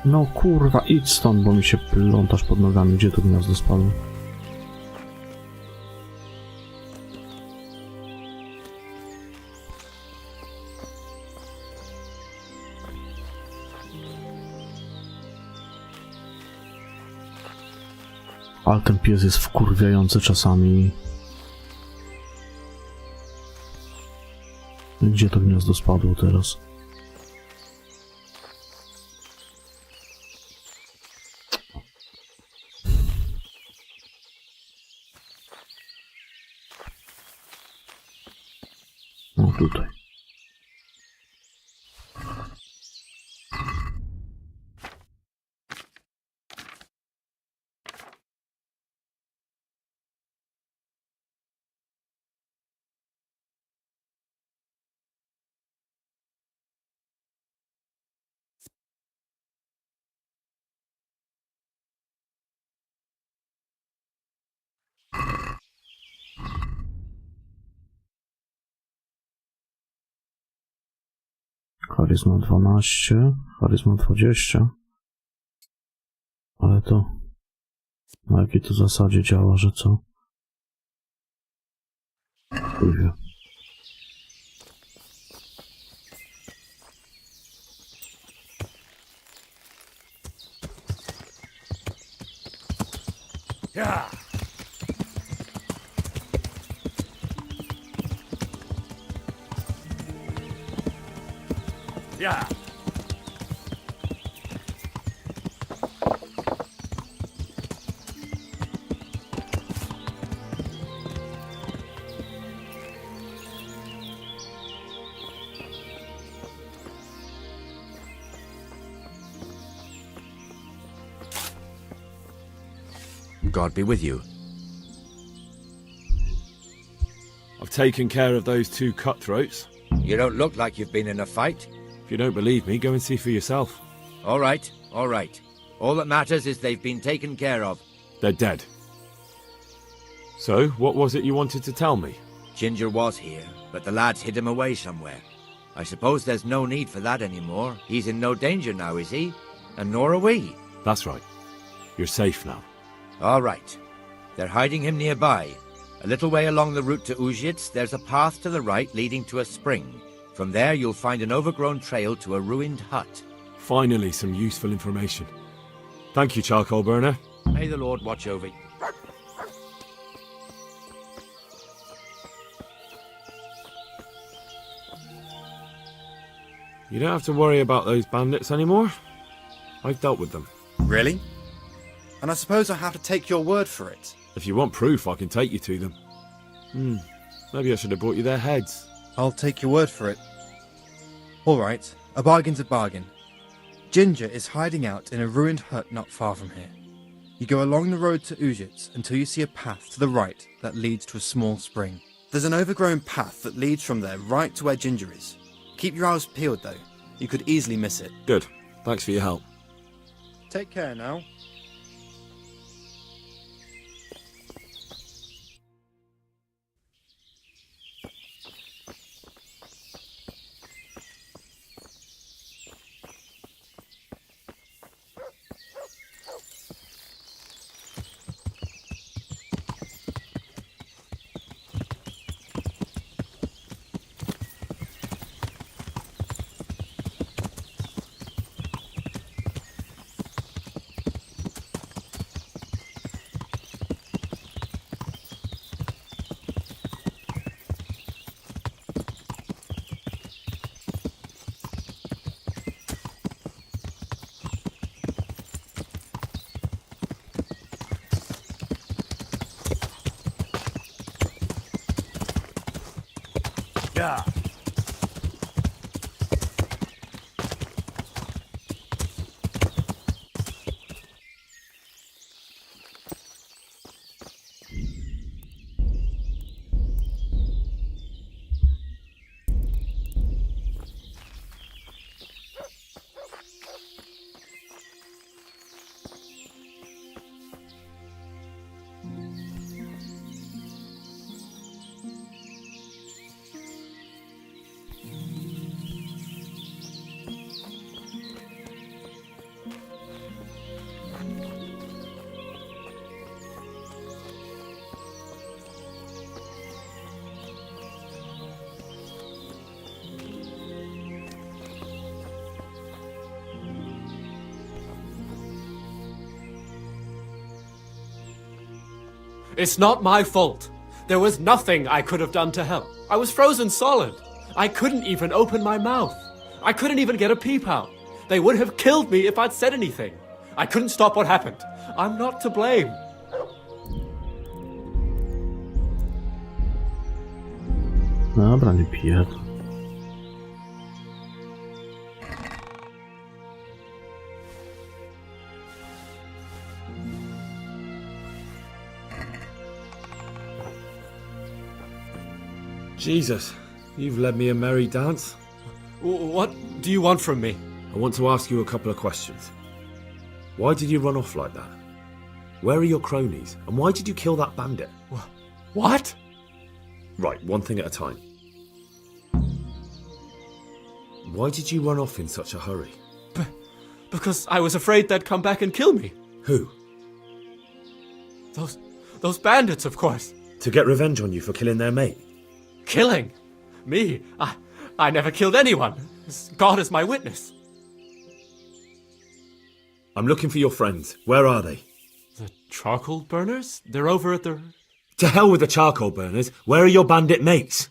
No kurwa, idź stąd, bo mi się plątasz pod nogami. Gdzie to gniazdo spadło? Ale ten pies jest wkurwiający czasami. Gdzie to gniazdo spadło teraz? No tutaj. Charyzma 12, charyzma 20. Ale to Na jakiej to zasadzie działa, że co? Chuj wie. Yeah. Yeah. God be with you. I've taken care of those 2 cutthroats. You don't look like you've been in a fight. If you don't believe me, go and see for yourself. All right, all right. All that matters is they've been taken care of. They're dead. So, what was it you wanted to tell me? Ginger was here, but the lads hid him away somewhere. I suppose there's no need for that anymore. He's in no danger now, is he? And nor are we. That's right. You're safe now. All right. They're hiding him nearby. A little way along the route to Uzhitz, there's a path to the right leading to a spring. From there, you'll find an overgrown trail to a ruined hut. Finally, some useful information. Thank you, charcoal burner. May the Lord watch over you. You don't have to worry about those bandits anymore. I've dealt with them. Really? And I suppose I have to take your word for it. If you want proof, I can take you to them. Maybe I should have brought you their heads. I'll take your word for it. All right, a bargain's a bargain. Ginger is hiding out in a ruined hut not far from here. You go along the road to Uzhitz until you see a path to the right that leads to a small spring. There's an overgrown path that leads from there right to where Ginger is. Keep your eyes peeled though. You could easily miss it. Good. Thanks for your help. Take care now. Yeah. It's not my fault. There was nothing I could have done to help. I was frozen solid. I couldn't even open my mouth. I couldn't even get a peep out. They would have killed me if I'd said anything. I couldn't stop what happened. I'm not to blame. Dobra, nie piję. Jesus, you've led me a merry dance. What do you want from me? I want to ask you a couple of questions. Why did you run off like that? Where are your cronies? And why did you kill that bandit? What? Right, one thing at a time. Why did you run off in such a hurry? Because I was afraid they'd come back and kill me. Who? Those bandits, of course. To get revenge on you for killing their mate? Killing? Me? I never killed anyone. God is my witness. I'm looking for your friends. Where are they? The charcoal burners? They're over at the... To hell with the charcoal burners. Where are your bandit mates?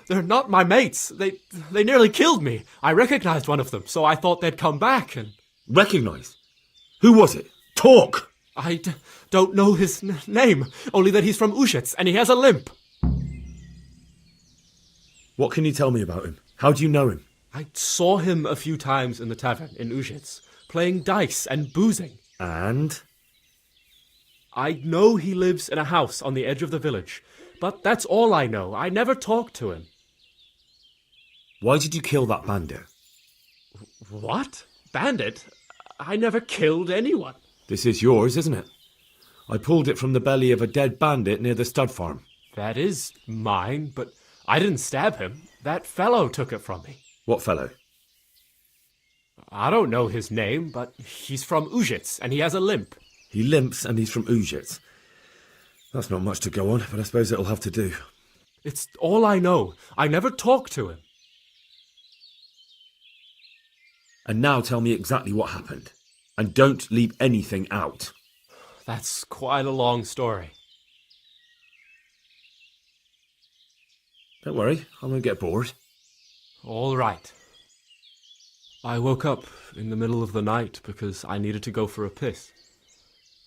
They're not my mates. They nearly killed me. I recognized one of them, so I thought they'd come back and... Recognized? Who was it? Talk! I don't know his name, only that he's from Ushets and he has a limp. What can you tell me about him? How do you know him? I saw him a few times in the tavern in Ushets, playing dice and boozing. And? I know he lives in a house on the edge of the village, but that's all I know. I never talked to him. Why did you kill that bandit? What? Bandit? I never killed anyone. This is yours, isn't it? I pulled it from the belly of a dead bandit near the stud farm. That is mine, but I didn't stab him. That fellow took it from me. What fellow? I don't know his name, but he's from Ushets and he has a limp. He limps and he's from Ushets. That's not much to go on, but I suppose it'll have to do. It's all I know. I never talked to him. And now tell me exactly what happened. And don't leave anything out. That's quite a long story. Don't worry, I won't get bored. All right. I woke up in the middle of the night because I needed to go for a piss.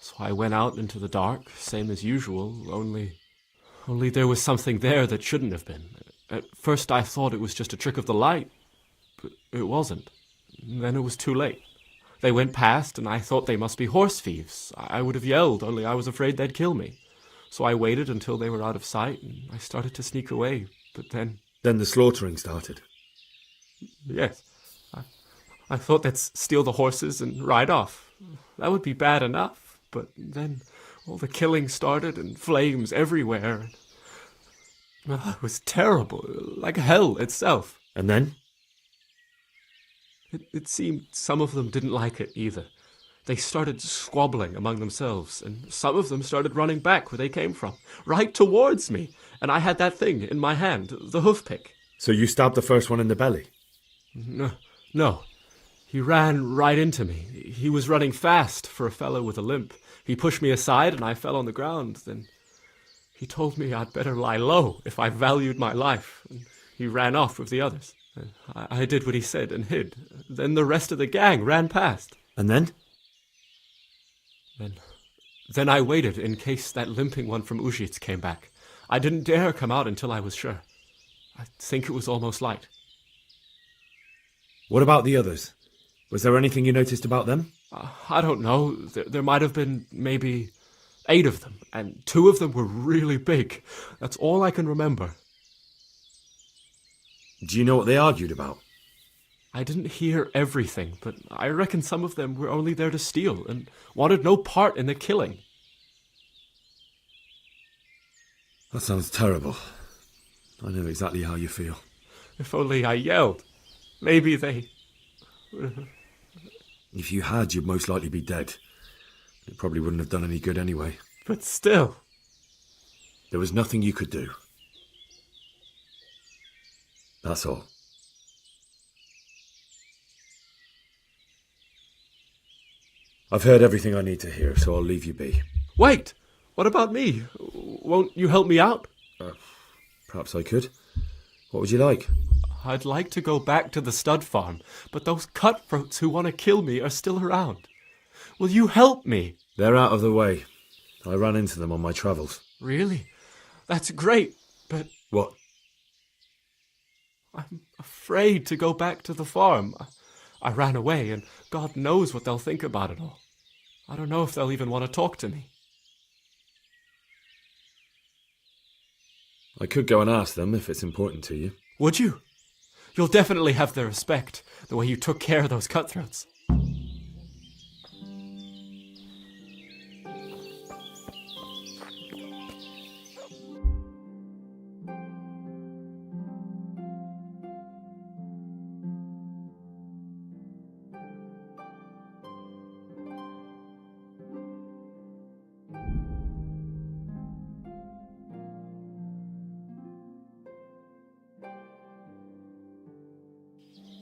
So I went out into the dark, same as usual, only there was something there that shouldn't have been. At first I thought it was just a trick of the light, but it wasn't. Then it was too late. They went past, and I thought they must be horse thieves. I would have yelled, only I was afraid they'd kill me. So I waited until they were out of sight, and I started to sneak away, but then... Then the slaughtering started? Yes. I thought they'd steal the horses and ride off. That would be bad enough, but then all the killing started, and flames everywhere. It was terrible, like hell itself. And then? It seemed some of them didn't like it either. They started squabbling among themselves, and some of them started running back where they came from, right towards me. And I had that thing in my hand, the hoof pick. So you stabbed the first one in the belly? No. He ran right into me. He was running fast for a fellow with a limp. He pushed me aside and I fell on the ground. Then he told me I'd better lie low if I valued my life. And he ran off with the others. I did what he said and hid. Then the rest of the gang ran past. And then? Then I waited in case that limping one from Ushits came back. I didn't dare come out until I was sure. I think it was almost light. What about the others? Was there anything you noticed about them? I don't know. There might have been maybe 8 of them, and 2 of them were really big. That's all I can remember. Do you know what they argued about? I didn't hear everything, but I reckon some of them were only there to steal and wanted no part in the killing. That sounds terrible. I know exactly how you feel. If only I yelled. Maybe they... If you had, you'd most likely be dead. It probably wouldn't have done any good anyway. But still... There was nothing you could do. That's all. I've heard everything I need to hear, so I'll leave you be. Wait! What about me? Won't you help me out? Perhaps I could. What would you like? I'd like to go back to the stud farm, but those cutthroats who want to kill me are still around. Will you help me? They're out of the way. I ran into them on my travels. Really? That's great, but... What? I'm afraid to go back to the farm. I ran away, and God knows what they'll think about it all. I don't know if they'll even want to talk to me. I could go and ask them if it's important to you. Would you? You'll definitely have their respect, the way you took care of those cutthroats.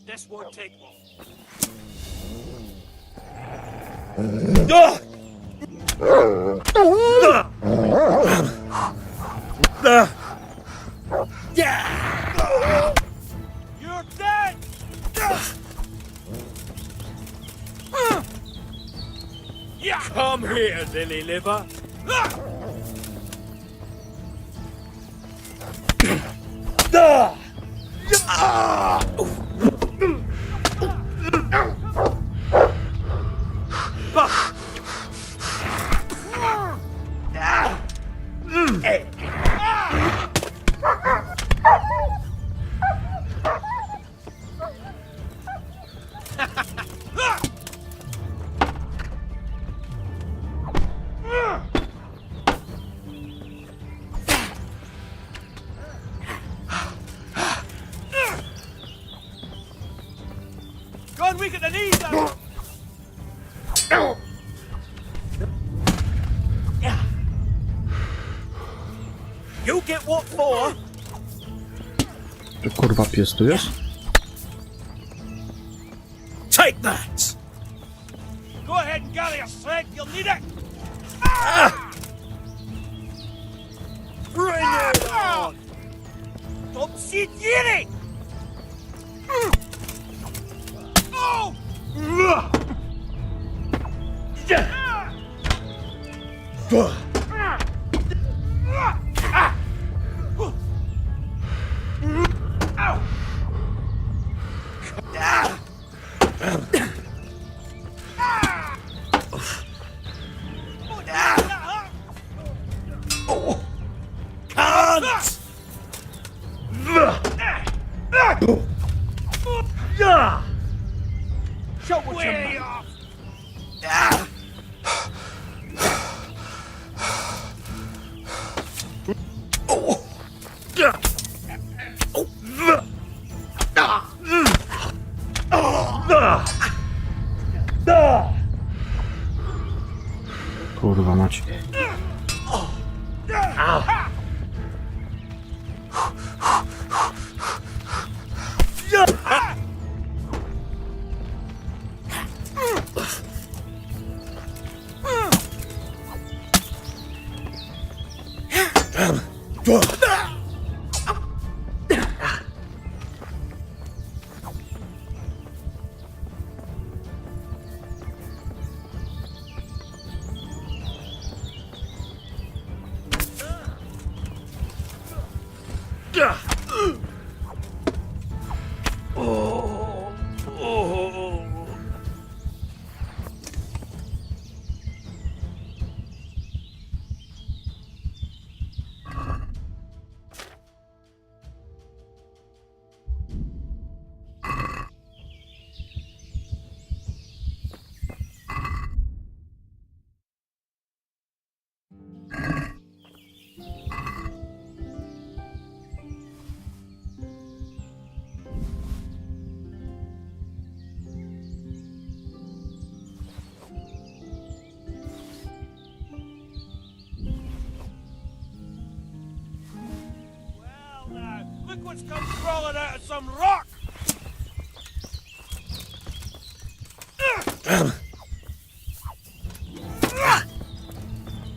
This won't take long. You're dead! Come here, dilly liver. Go and weaken the knees down! You get what for? Czy kurwa pies tu jest? Take that! Go ahead and gather your strength, you'll need it! Bring it on! Don't sit yelling! Oh! Show what you're off! Kurwa mać. Look what's come crawling out of some rock!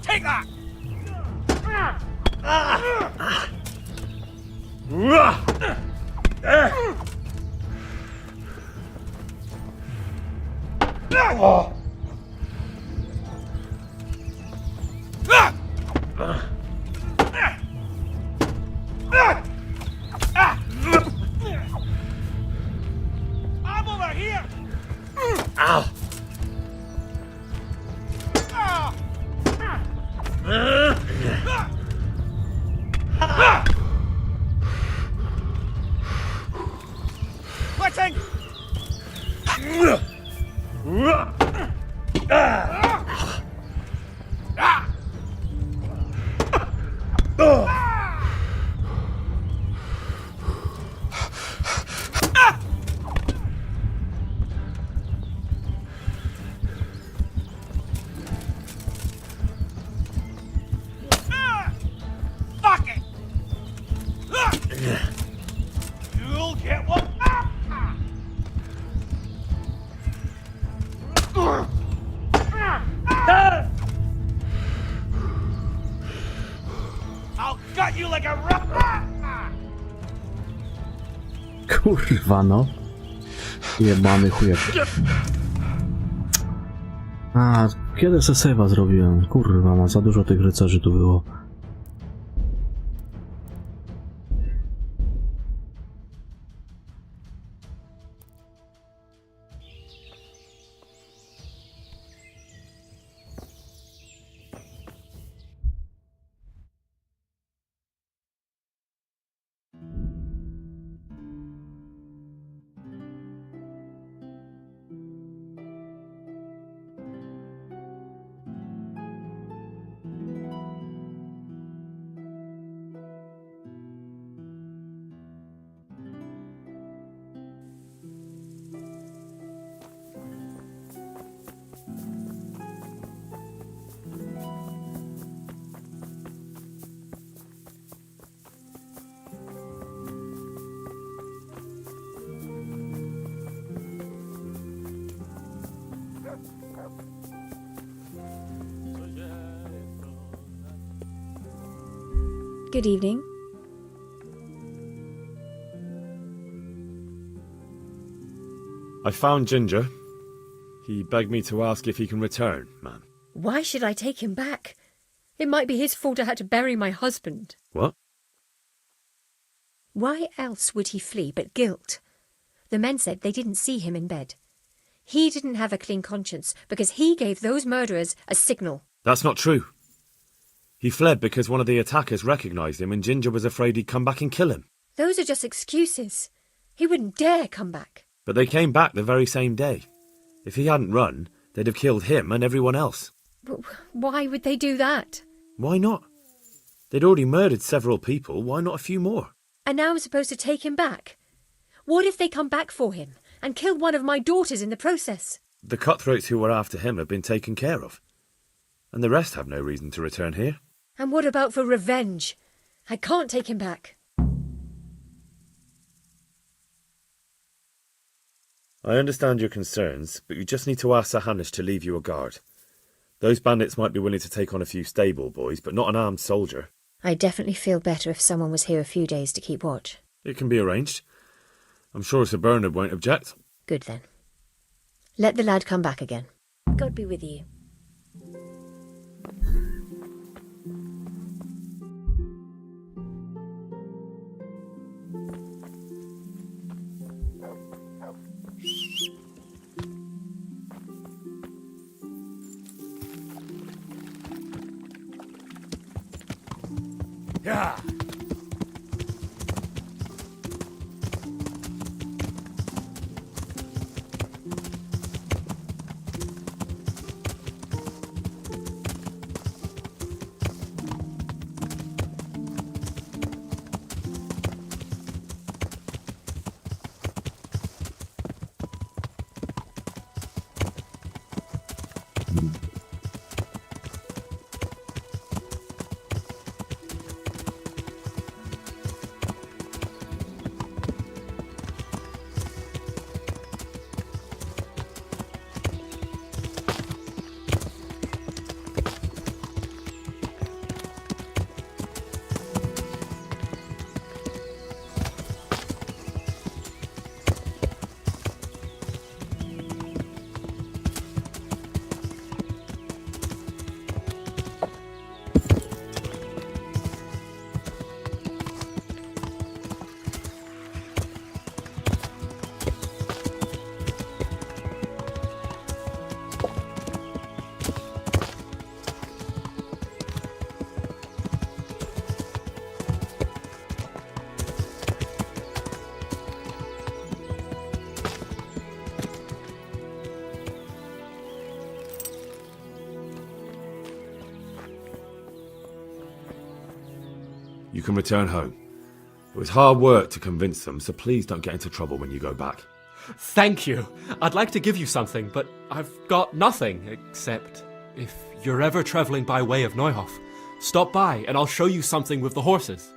Take that! I'm over here! Ow! Quitting! Fuck it! You'll get one. got you like a rat! Kurwa no. Jebany chujek. A, kiedy se save'a zrobiłem? Kurwa, ma za dużo tych rycerzy tu było. Good evening. I found Ginger. He begged me to ask if he can return, ma'am. Why should I take him back? It might be his fault I had to bury my husband. What? Why else would he flee but guilt? The men said they didn't see him in bed. He didn't have a clean conscience because he gave those murderers a signal. That's not true. He fled because one of the attackers recognised him and Ginger was afraid he'd come back and kill him. Those are just excuses. He wouldn't dare come back. But they came back the very same day. If he hadn't run, they'd have killed him and everyone else. But why would they do that? Why not? They'd already murdered several people, why not a few more? And now I'm supposed to take him back? What if they come back for him and kill one of my daughters in the process? The cutthroats who were after him have been taken care of. And the rest have no reason to return here. And what about for revenge? I can't take him back. I understand your concerns, but you just need to ask Sir Hanish to leave you a guard. Those bandits might be willing to take on a few stable boys, but not an armed soldier. I'd definitely feel better if someone was here a few days to keep watch. It can be arranged. I'm sure Sir Bernard won't object. Good then. Let the lad come back again. God be with you. Yeah. You can return home. It was hard work to convince them, so please don't get into trouble when you go back. Thank you. I'd like to give you something, but I've got nothing, except if you're ever travelling by way of Neuhof, stop by and I'll show you something with the horses.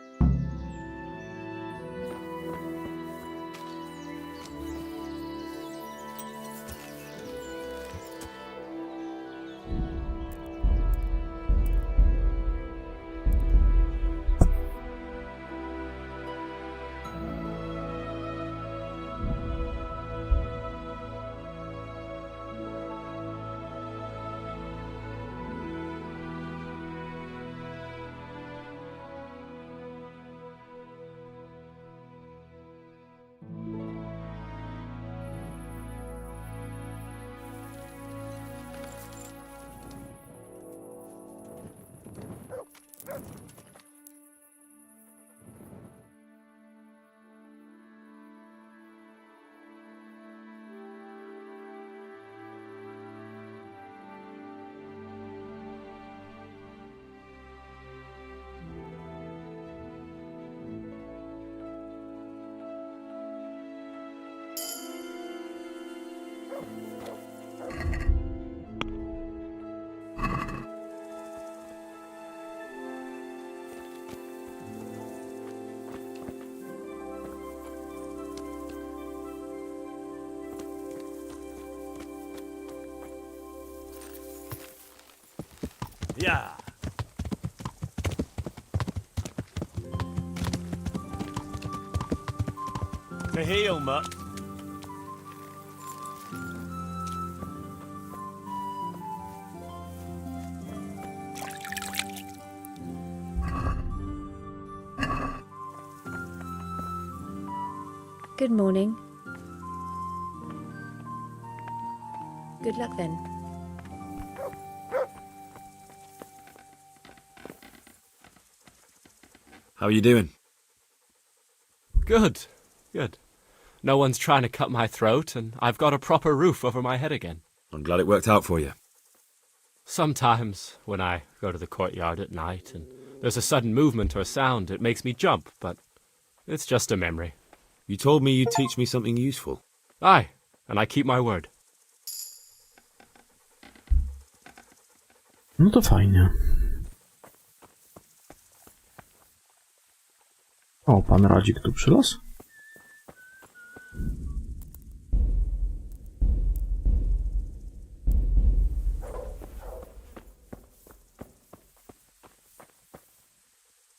Yeah. To heel, mutt. Good morning. Good luck then. How are you doing? Good. Good. No one's trying to cut my throat, and I've got a proper roof over my head again. I'm glad it worked out for you. Sometimes, when I go to the courtyard at night and there's a sudden movement or sound, it makes me jump, but it's just a memory. You told me you'd teach me something useful. Aye, and I keep my word. No to fajnie. O, pan Radzik tu przylazł?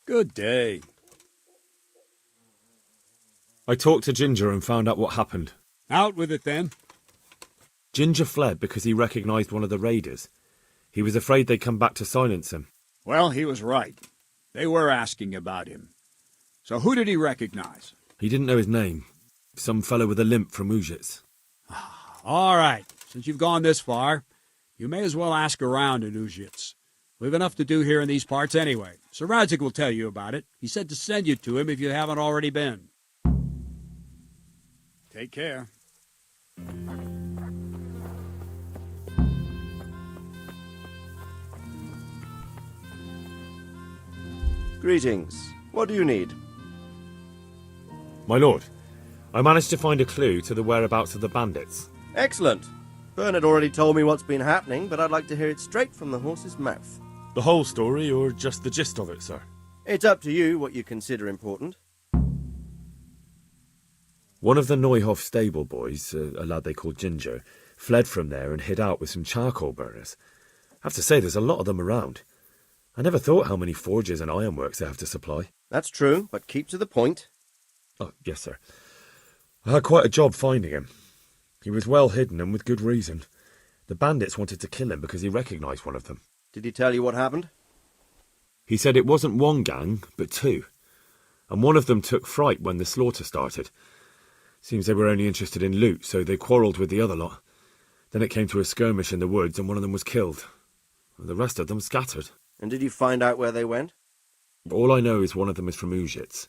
Good day. I talked to Ginger and found out what happened. Out with it, then. Ginger fled because he recognized one of the raiders. He was afraid they'd come back to silence him. Well, he was right. They were asking about him. So who did he recognize? He didn't know his name. Some fellow with a limp from Ujits. All right. Since you've gone this far, you may as well ask around in Ujits. We've enough to do here in these parts anyway. Sir Radzik will tell you about it. He said to send you to him if you haven't already been. Take care. Greetings. What do you need? My lord, I managed to find a clue to the whereabouts of the bandits. Excellent. Bernard already told me what's been happening, but I'd like to hear it straight from the horse's mouth. The whole story, or just the gist of it, sir? It's up to you what you consider important. One of the Neuhoff stable boys, a lad they called Ginger, fled from there and hid out with some charcoal burners. I have to say, there's a lot of them around. I never thought how many forges and ironworks they have to supply. That's true, but keep to the point. Oh, yes, sir. I had quite a job finding him. He was well hidden and with good reason. The bandits wanted to kill him because he recognised one of them. Did he tell you what happened? He said it wasn't one gang, but two. And one of them took fright when the slaughter started. Seems they were only interested in loot, so they quarrelled with the other lot. Then it came to a skirmish in the woods and one of them was killed. The rest of them scattered. And did you find out where they went? All I know is one of them is from Ujits.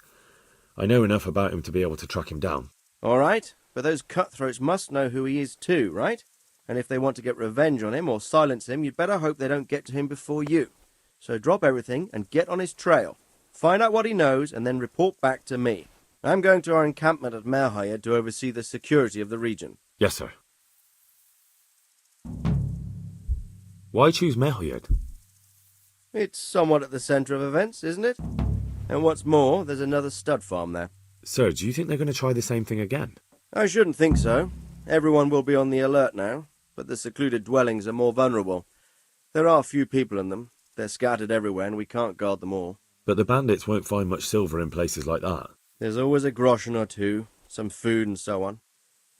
I know enough about him to be able to track him down. All right, but those cutthroats must know who he is too, right? And if they want to get revenge on him or silence him, you'd better hope they don't get to him before you. So drop everything and get on his trail. Find out what he knows and then report back to me. I'm going to our encampment at Merhayed to oversee the security of the region. Yes, sir. Why choose Merhayed? It's somewhat at the centre of events, isn't it? And what's more, there's another stud farm there. Sir, do you think they're going to try the same thing again? I shouldn't think so. Everyone will be on the alert now, but the secluded dwellings are more vulnerable. There are few people in them. They're scattered everywhere and we can't guard them all. But the bandits won't find much silver in places like that. There's always a groschen or two, some food and so on.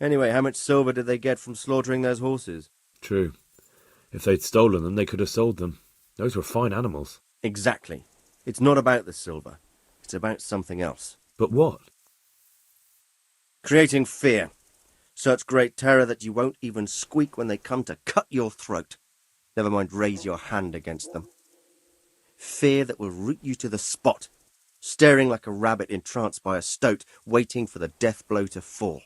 Anyway, how much silver did they get from slaughtering those horses? True. If they'd stolen them, they could have sold them. Those were fine animals. Exactly. It's not about the silver. It's about something else. But what? Creating fear. Such great terror that you won't even squeak when they come to cut your throat. Never mind raise your hand against them. Fear that will root you to the spot, staring like a rabbit entranced by a stoat, waiting for the death blow to fall,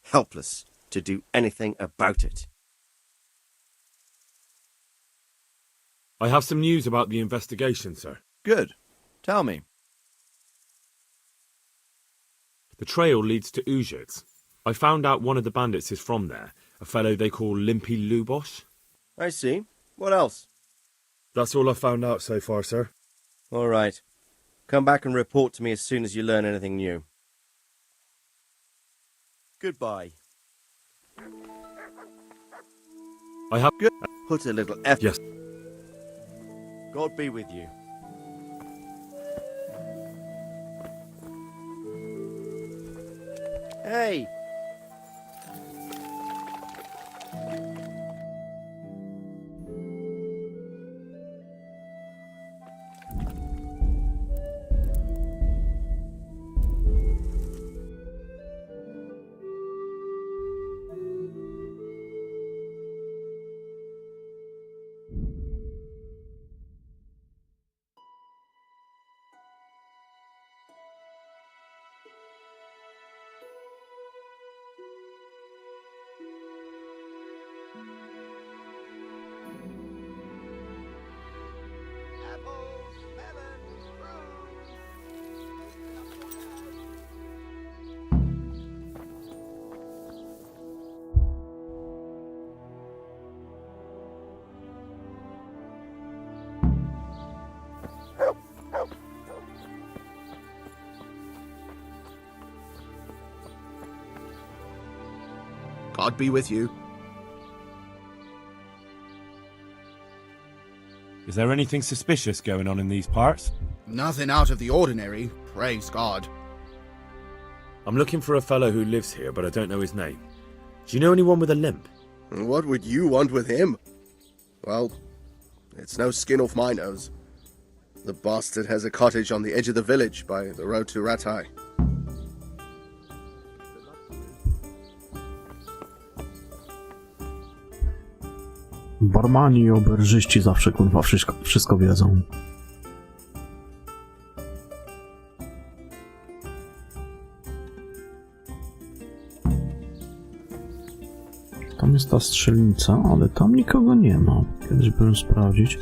helpless to do anything about it. I have some news about the investigation, sir. Good. Tell me. The trail leads to Ujits. I found out one of the bandits is from there, a fellow they call Limpy Lubos. I see. What else? That's all I've found out so far, sir. All right. Come back and report to me as soon as you learn anything new. Goodbye. I have... Put a little effort. Yes. God be with you. Hey! God be with you. Is there anything suspicious going on in these parts? Nothing out of the ordinary, praise God. I'm looking for a fellow who lives here, but I don't know his name. Do you know anyone with a limp? What would you want with him? Well, it's no skin off my nose. The bastard has a cottage on the edge of the village by the road to Ratai. Barmani i oberżyści zawsze kurwa wszystko wiedzą. Tam jest ta strzelnica, ale tam nikogo nie ma. Kiedyś byłem sprawdzić.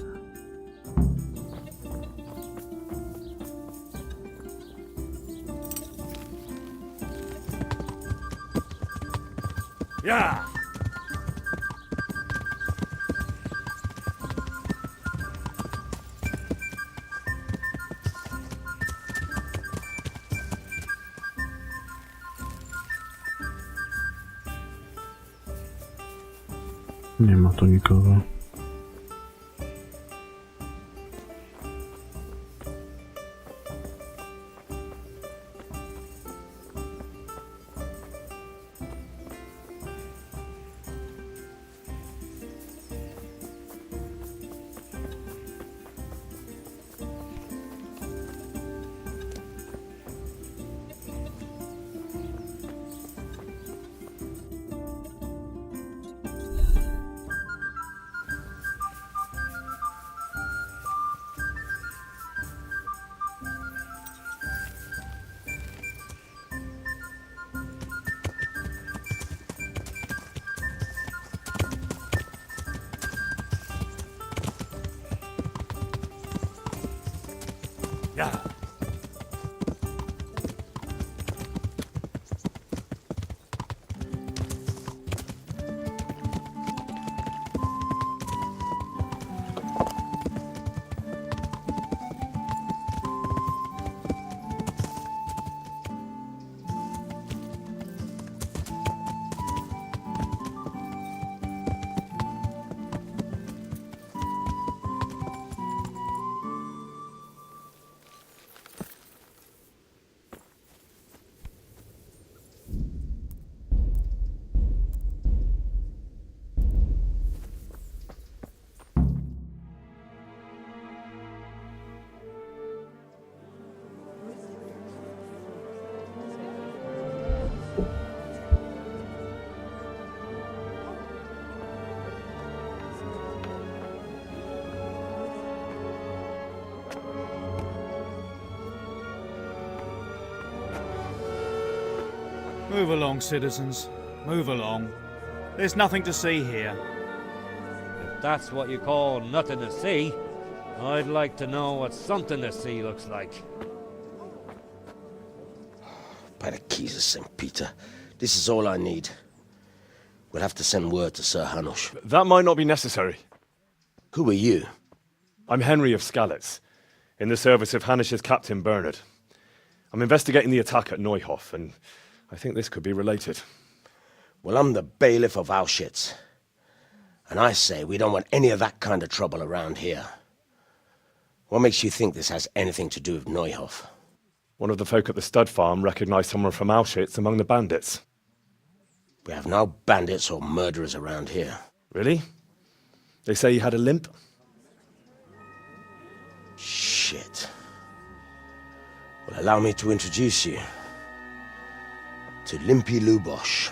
Ja! Nie ma tu nikogo. Ja! Move along, citizens. Move along. There's nothing to see here. If that's what you call nothing to see, I'd like to know what something to see looks like. By the keys of St. Peter, this is all I need. We'll have to send word to Sir Hanush. That might not be necessary. Who are you? I'm Henry of Skalitz, in the service of Hanush's Captain Bernard. I'm investigating the attack at Neuhof, and I think this could be related. Well, I'm the bailiff of Auschwitz. And I say we don't want any of that kind of trouble around here. What makes you think this has anything to do with Neuhof? One of the folk at the stud farm recognized someone from Auschwitz among the bandits. We have no bandits or murderers around here. Really? They say he had a limp? Shit. Well, allow me to introduce you to Limpy Lubosh.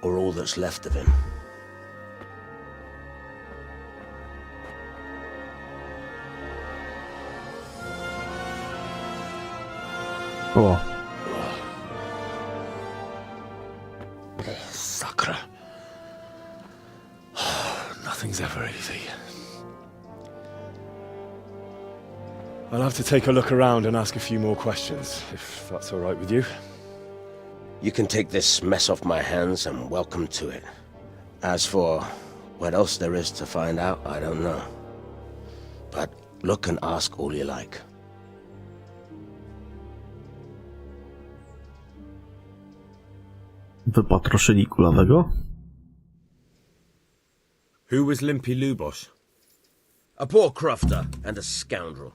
Or all that's left of him. O. Sakra. Nothing's ever easy. I'll have to take a look around and ask a few more questions, if that's all right with you. You can take this mess off my hands and welcome to it. As for what else there is to find out, I don't know. But look and ask all you like. Wypatroszyli kulawego? Who was Limpy Lubosh? A poor crofter and a scoundrel.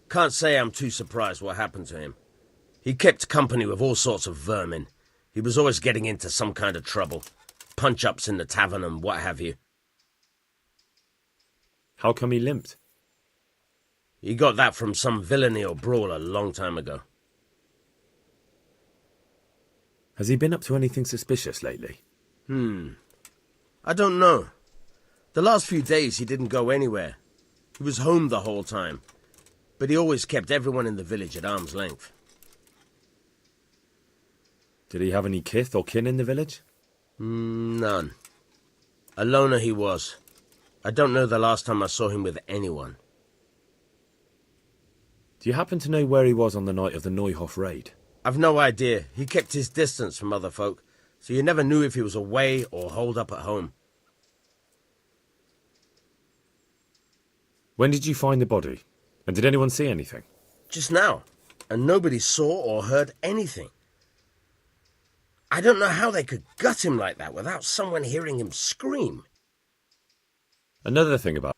Can't say I'm too surprised what happened to him. He kept company with all sorts of vermin. He was always getting into some kind of trouble. Punch-ups in the tavern and what have you. How come he limped? He got that from some villainy or brawl a long time ago. Has he been up to anything suspicious lately? I don't know. The last few days he didn't go anywhere. He was home the whole time. But he always kept everyone in the village at arm's length. Did he have any kith or kin in the village? None. A loner he was. I don't know the last time I saw him with anyone. Do you happen to know where he was on the night of the Neuhof raid? I've no idea. He kept his distance from other folk, so you never knew if he was away or holed up at home. When did you find the body? And did anyone see anything? Just now. And nobody saw or heard anything. I don't know how they could gut him like that without someone hearing him scream. Another thing about...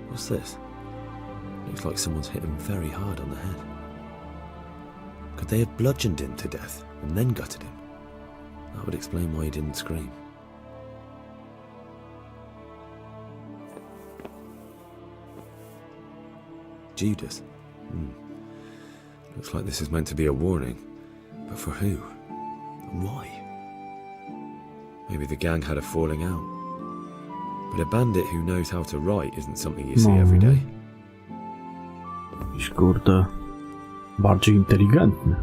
What's this? Looks like someone's hit him very hard on the head. Could they have bludgeoned him to death and then gutted him? That would explain why he didn't scream. Judas. Looks like this is meant to be a warning. But for who? And why? Maybe the gang had a falling out. But a bandit who knows how to write isn't something you see every day. Jakiś kurde... bardziej inteligentny.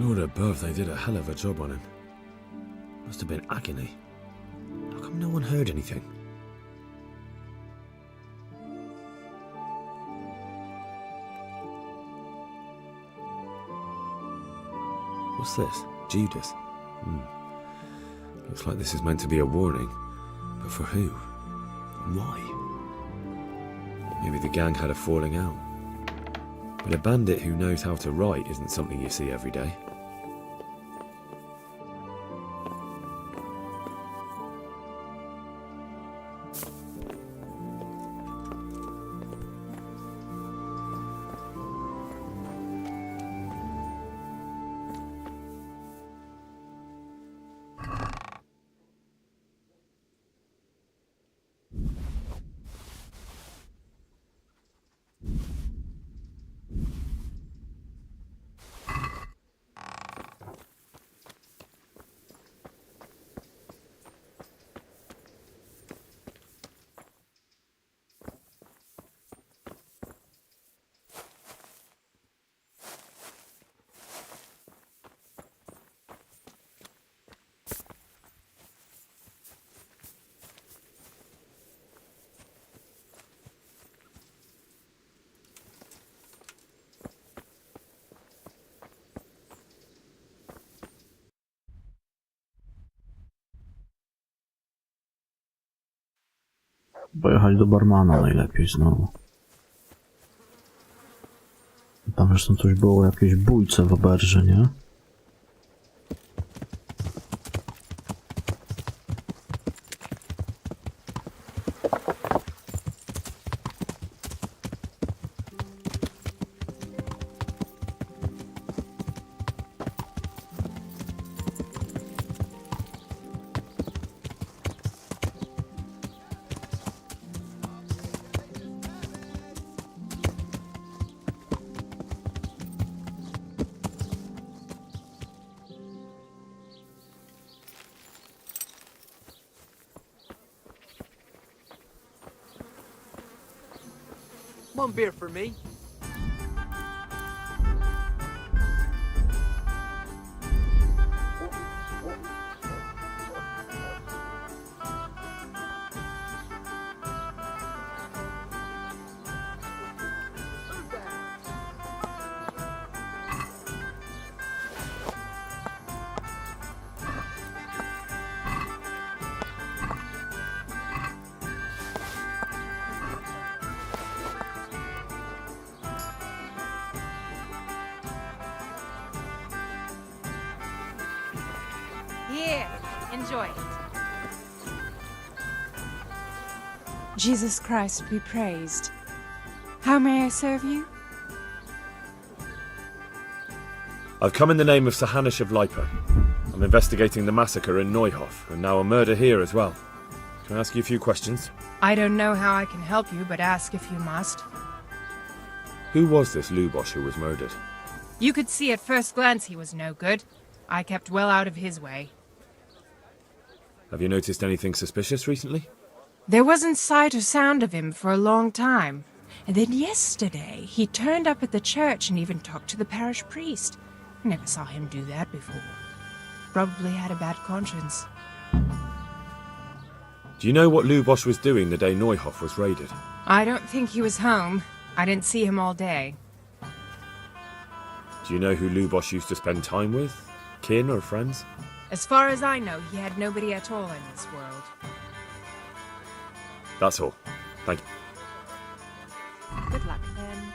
Lord above, they did a hell of a job on him. Must have been agony. How come no one heard anything? What's this? Judas. Looks like this is meant to be a warning. But for who? And why? Maybe the gang had a falling out. But a bandit who knows how to write isn't something you see every day. Pojechać do barmana najlepiej znowu. Tam zresztą coś było o jakiejś bójce w oberży, nie? One beer for me. Here, enjoy it. Jesus Christ be praised. How may I serve you? I've come in the name of Sir Hanish of Lipa. I'm investigating the massacre in Neuhof, and now a murder here as well. Can I ask you a few questions? I don't know how I can help you, but ask if you must. Who was this Lubosh who was murdered? You could see at first glance he was no good. I kept well out of his way. Have you noticed anything suspicious recently? There wasn't sight or sound of him for a long time. And then yesterday, he turned up at the church and even talked to the parish priest. Never saw him do that before. Probably had a bad conscience. Do you know what Lubosh was doing the day Neuhof was raided? I don't think he was home. I didn't see him all day. Do you know who Lubosh used to spend time with? Kin or friends? As far as I know, he had nobody at all in this world. That's all. Thank you. Good luck, then.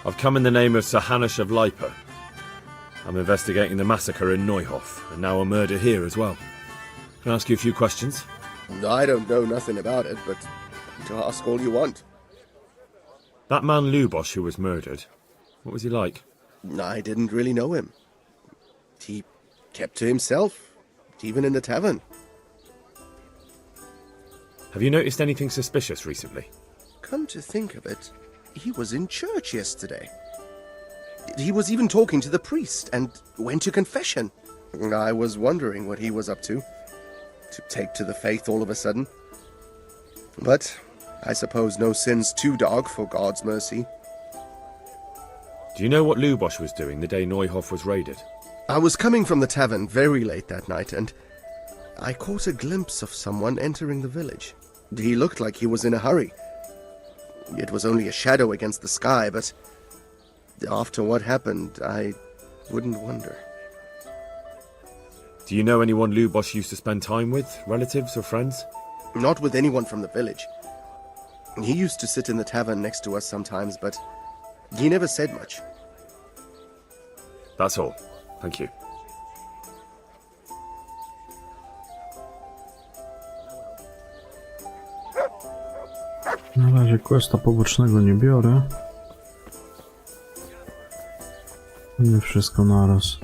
I've come in the name of Sir Hanish of Lipa. I'm investigating the massacre in Neuhof, and now a murder here as well. Can I ask you a few questions? I don't know nothing about it, but to ask all you want. That man Lubosh who was murdered, what was he like? I didn't really know him. He kept to himself, even in the tavern. Have you noticed anything suspicious recently? Come to think of it, he was in church yesterday. He was even talking to the priest and went to confession. I was wondering what he was up to take to the faith all of a sudden. But I suppose no sin's too dark for God's mercy. Do Do you know what Lubosh was doing the day Neuhoff was raided? I was coming from the tavern very late that night, and I caught a glimpse of someone entering the village. He looked like he was in a hurry. It was only a shadow against the sky, but after what happened, I wouldn't wonder. Do you know anyone Lubosh used to spend time with? Relatives or friends? Not with anyone from the village. He used to sit in the tavern next to us sometimes, but he never said much. That's all. Thank you. Na razie questa pobocznego nie biorę. Nie wszystko naraz.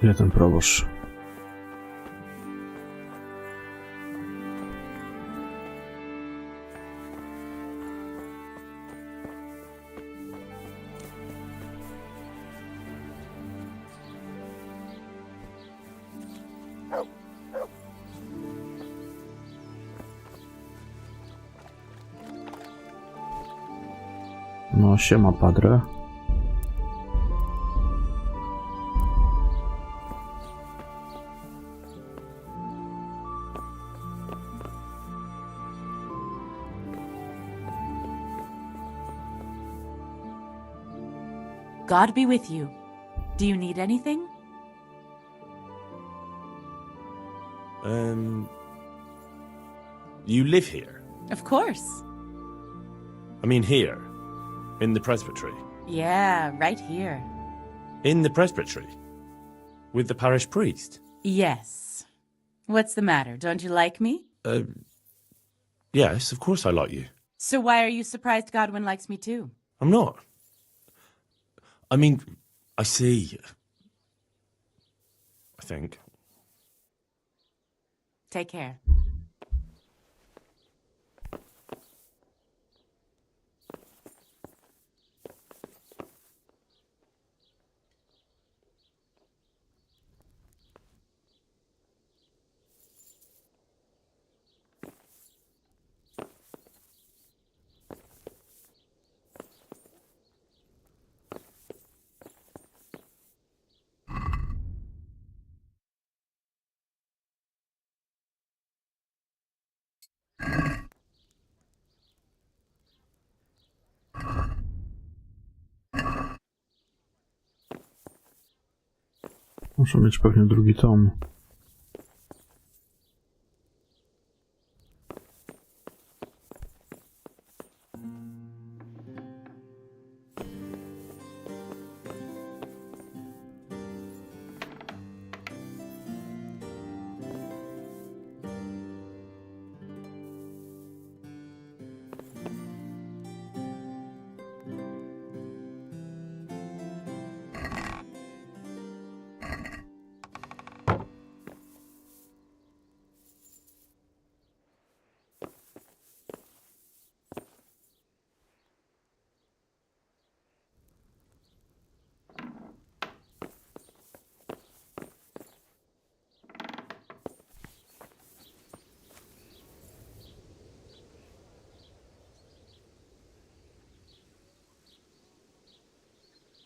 Gdzie ten proboszcz? No, siema, padre. God be with you. Do you need anything? You live here? Of course. I mean here, in the presbytery. Yeah, right here. In the presbytery? With the parish priest? Yes. What's the matter? Don't you like me? Yes, of course I like you. So why are you surprised Godwin likes me too? I'm not. I mean, I see. I think. Take care. Muszę mieć pewnie drugi tom.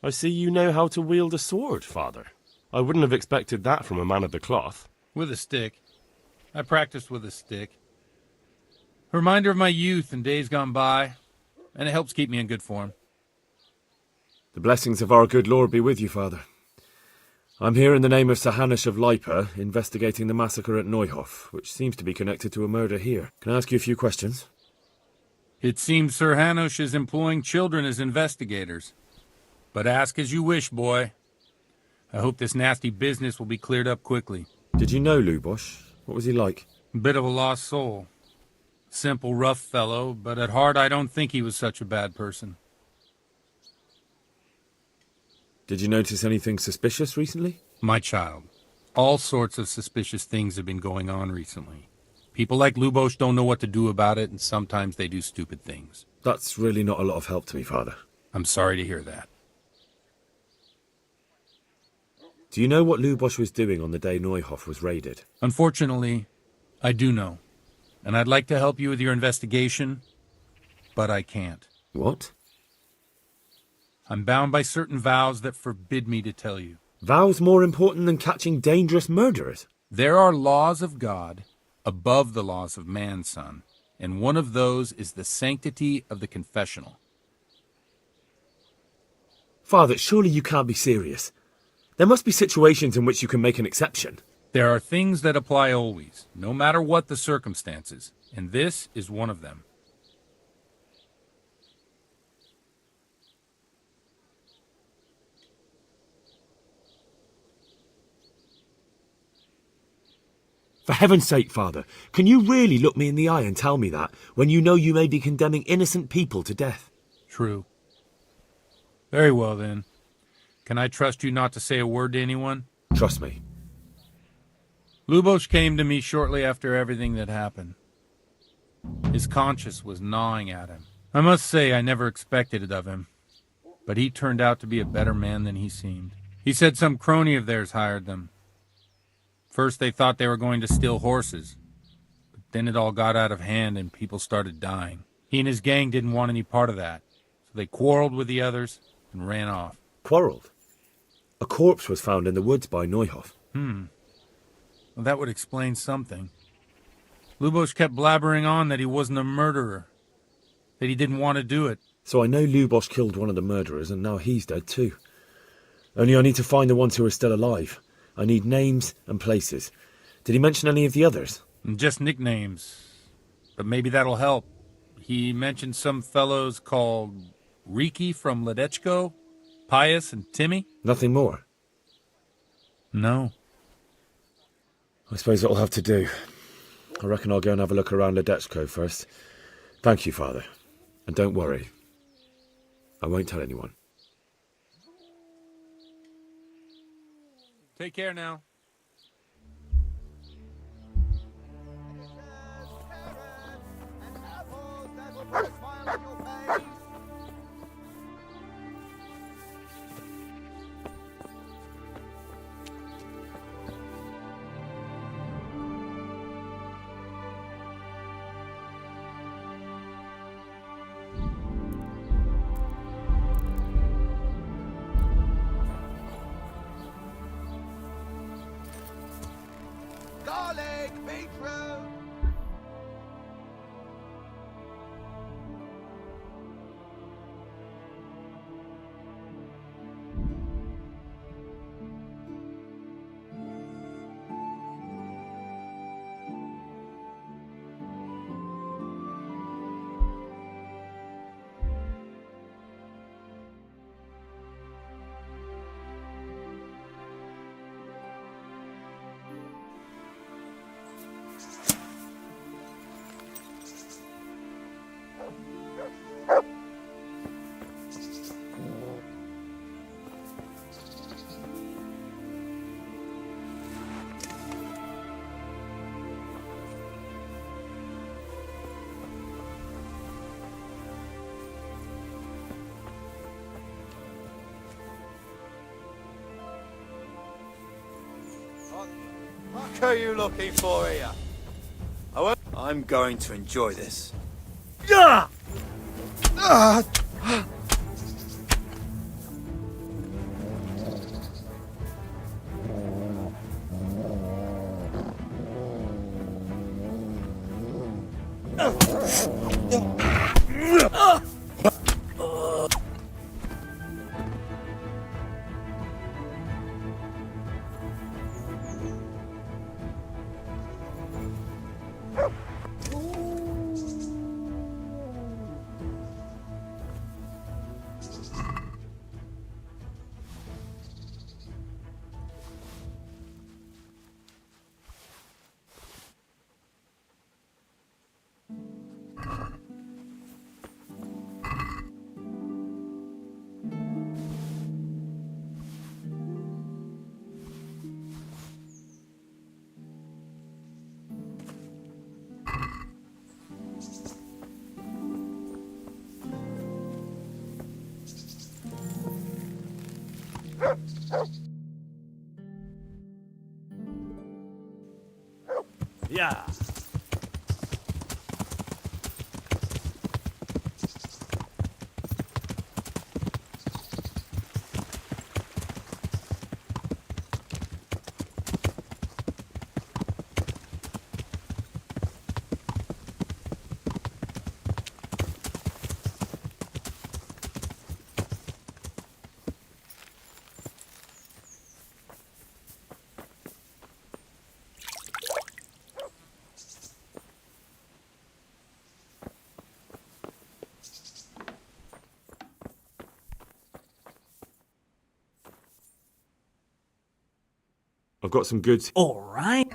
I see you know how to wield a sword, Father. I wouldn't have expected that from a man of the cloth. With a stick. I practiced with a stick. A reminder of my youth and days gone by, and it helps keep me in good form. The blessings of our good Lord be with you, Father. I'm here in the name of Sir Hanush of Lipa, investigating the massacre at Neuhof, which seems to be connected to a murder here. Can I ask you a few questions? It seems Sir Hanush is employing children as investigators. But ask as you wish, boy. I hope this nasty business will be cleared up quickly. Did you know Lubosh? What was he like? Bit of a lost soul. Simple, rough fellow, but at heart I don't think he was such a bad person. Did you notice anything suspicious recently? My child, all sorts of suspicious things have been going on recently. People like Lubosh don't know what to do about it, and sometimes they do stupid things. That's really not a lot of help to me, Father. I'm sorry to hear that. Do you know what Lubosh was doing on the day Neuhof was raided? Unfortunately, I do know. And I'd like to help you with your investigation, but I can't. What? I'm bound by certain vows that forbid me to tell you. Vows more important than catching dangerous murderers? There are laws of God above the laws of man, son, and one of those is the sanctity of the confessional. Father, surely you can't be serious. There must be situations in which you can make an exception. There are things that apply always, no matter what the circumstances, and this is one of them. For heaven's sake, Father, can you really look me in the eye and tell me that, when you know you may be condemning innocent people to death? True. Very well, then. Can I trust you not to say a word to anyone? Trust me. Lubosh came to me shortly after everything that happened. His conscience was gnawing at him. I must say I never expected it of him, but he turned out to be a better man than he seemed. He said some crony of theirs hired them. First they thought they were going to steal horses, but then it all got out of hand and people started dying. He and his gang didn't want any part of that, so they quarreled with the others and ran off. Quarreled? A corpse was found in the woods by Neuhof. Well, that would explain something. Lubosh kept blabbering on that he wasn't a murderer, that he didn't want to do it. So I know Lubosh killed one of the murderers, and now he's dead too. Only I need to find the ones who are still alive. I need names and places. Did he mention any of the others? Just nicknames, but maybe that'll help. He mentioned some fellows called Riki from Ledechko, Pius and Timmy. Nothing more? No. I suppose it'll have to do. I reckon I'll go and have a look around Ledechko first. Thank you, Father. And don't worry. I won't tell anyone. Take care now. Garlic, beetroot! What are you looking for here? I'm going to enjoy this. Yeah. I've got some goods. All right.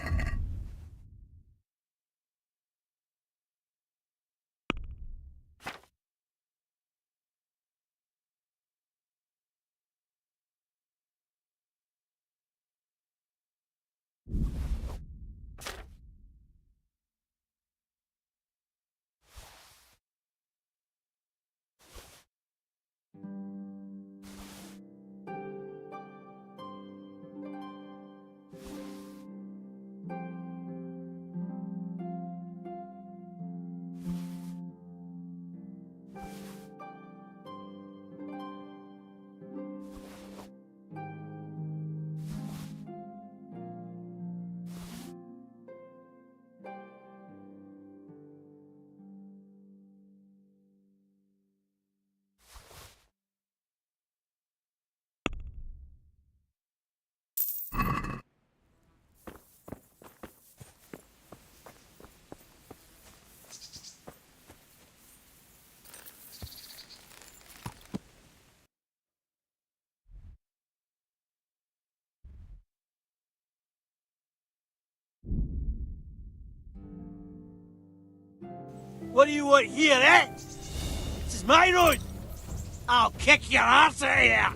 What do you want here, eh? This is my road. I'll kick your ass out of here.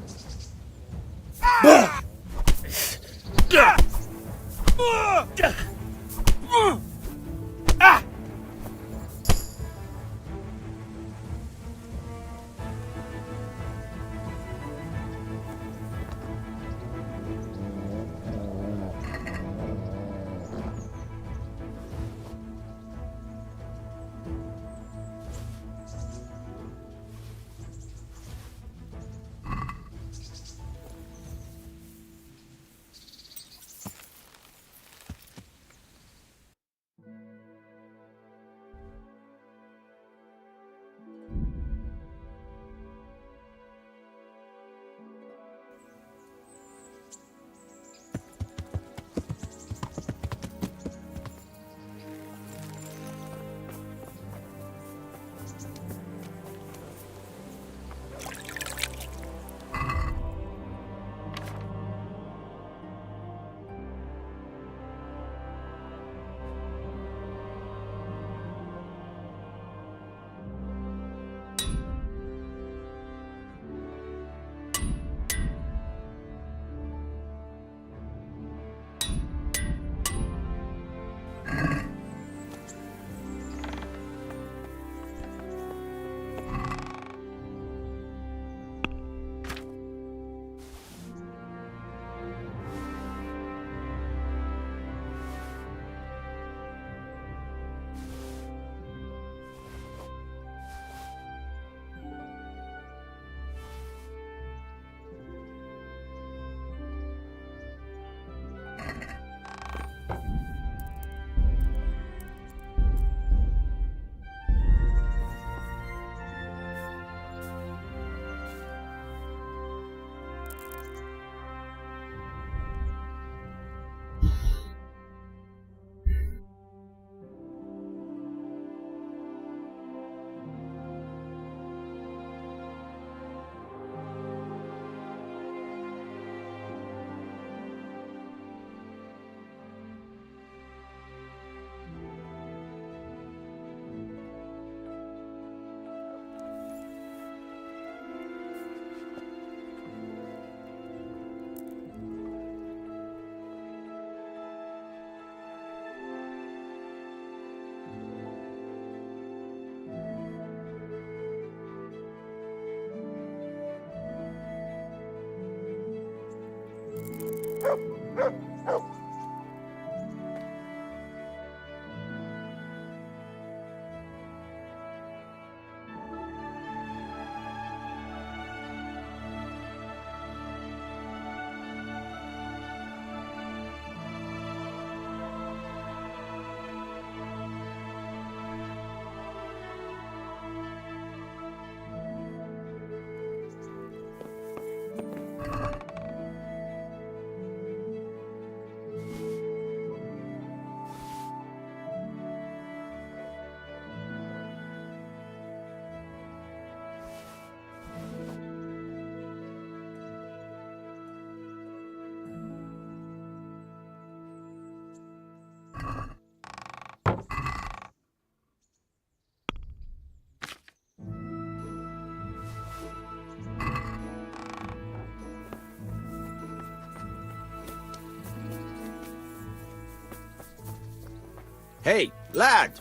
Hey, lad!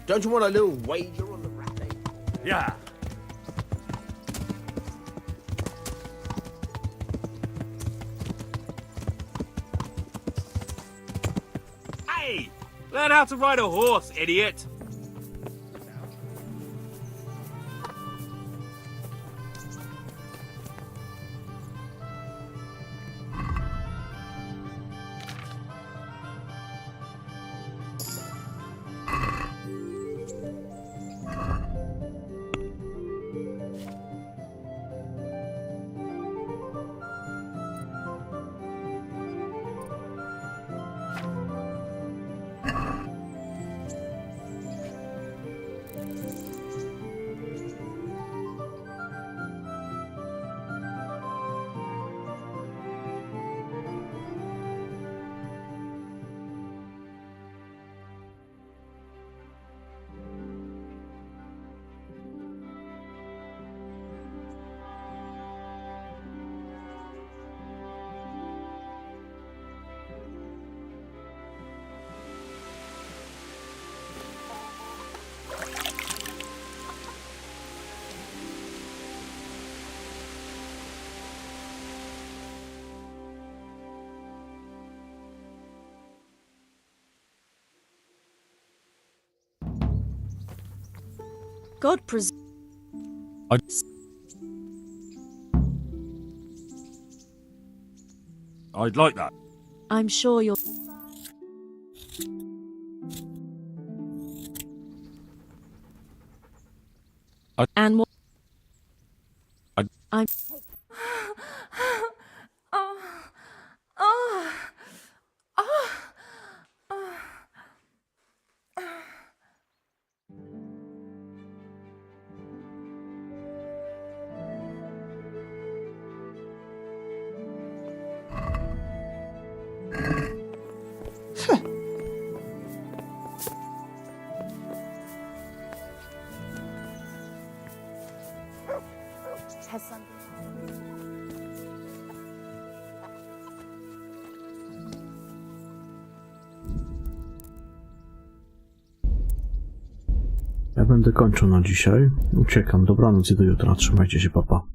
Don't you want a little wager on the graty? Yeah. Hey! Learn how to ride a horse, idiot! God I'd like that. I'm sure you're... And what... I'm... Has something. Ja będę kończył na dzisiaj. Uciekam. Dobranoc i do jutra. Trzymajcie się, papa.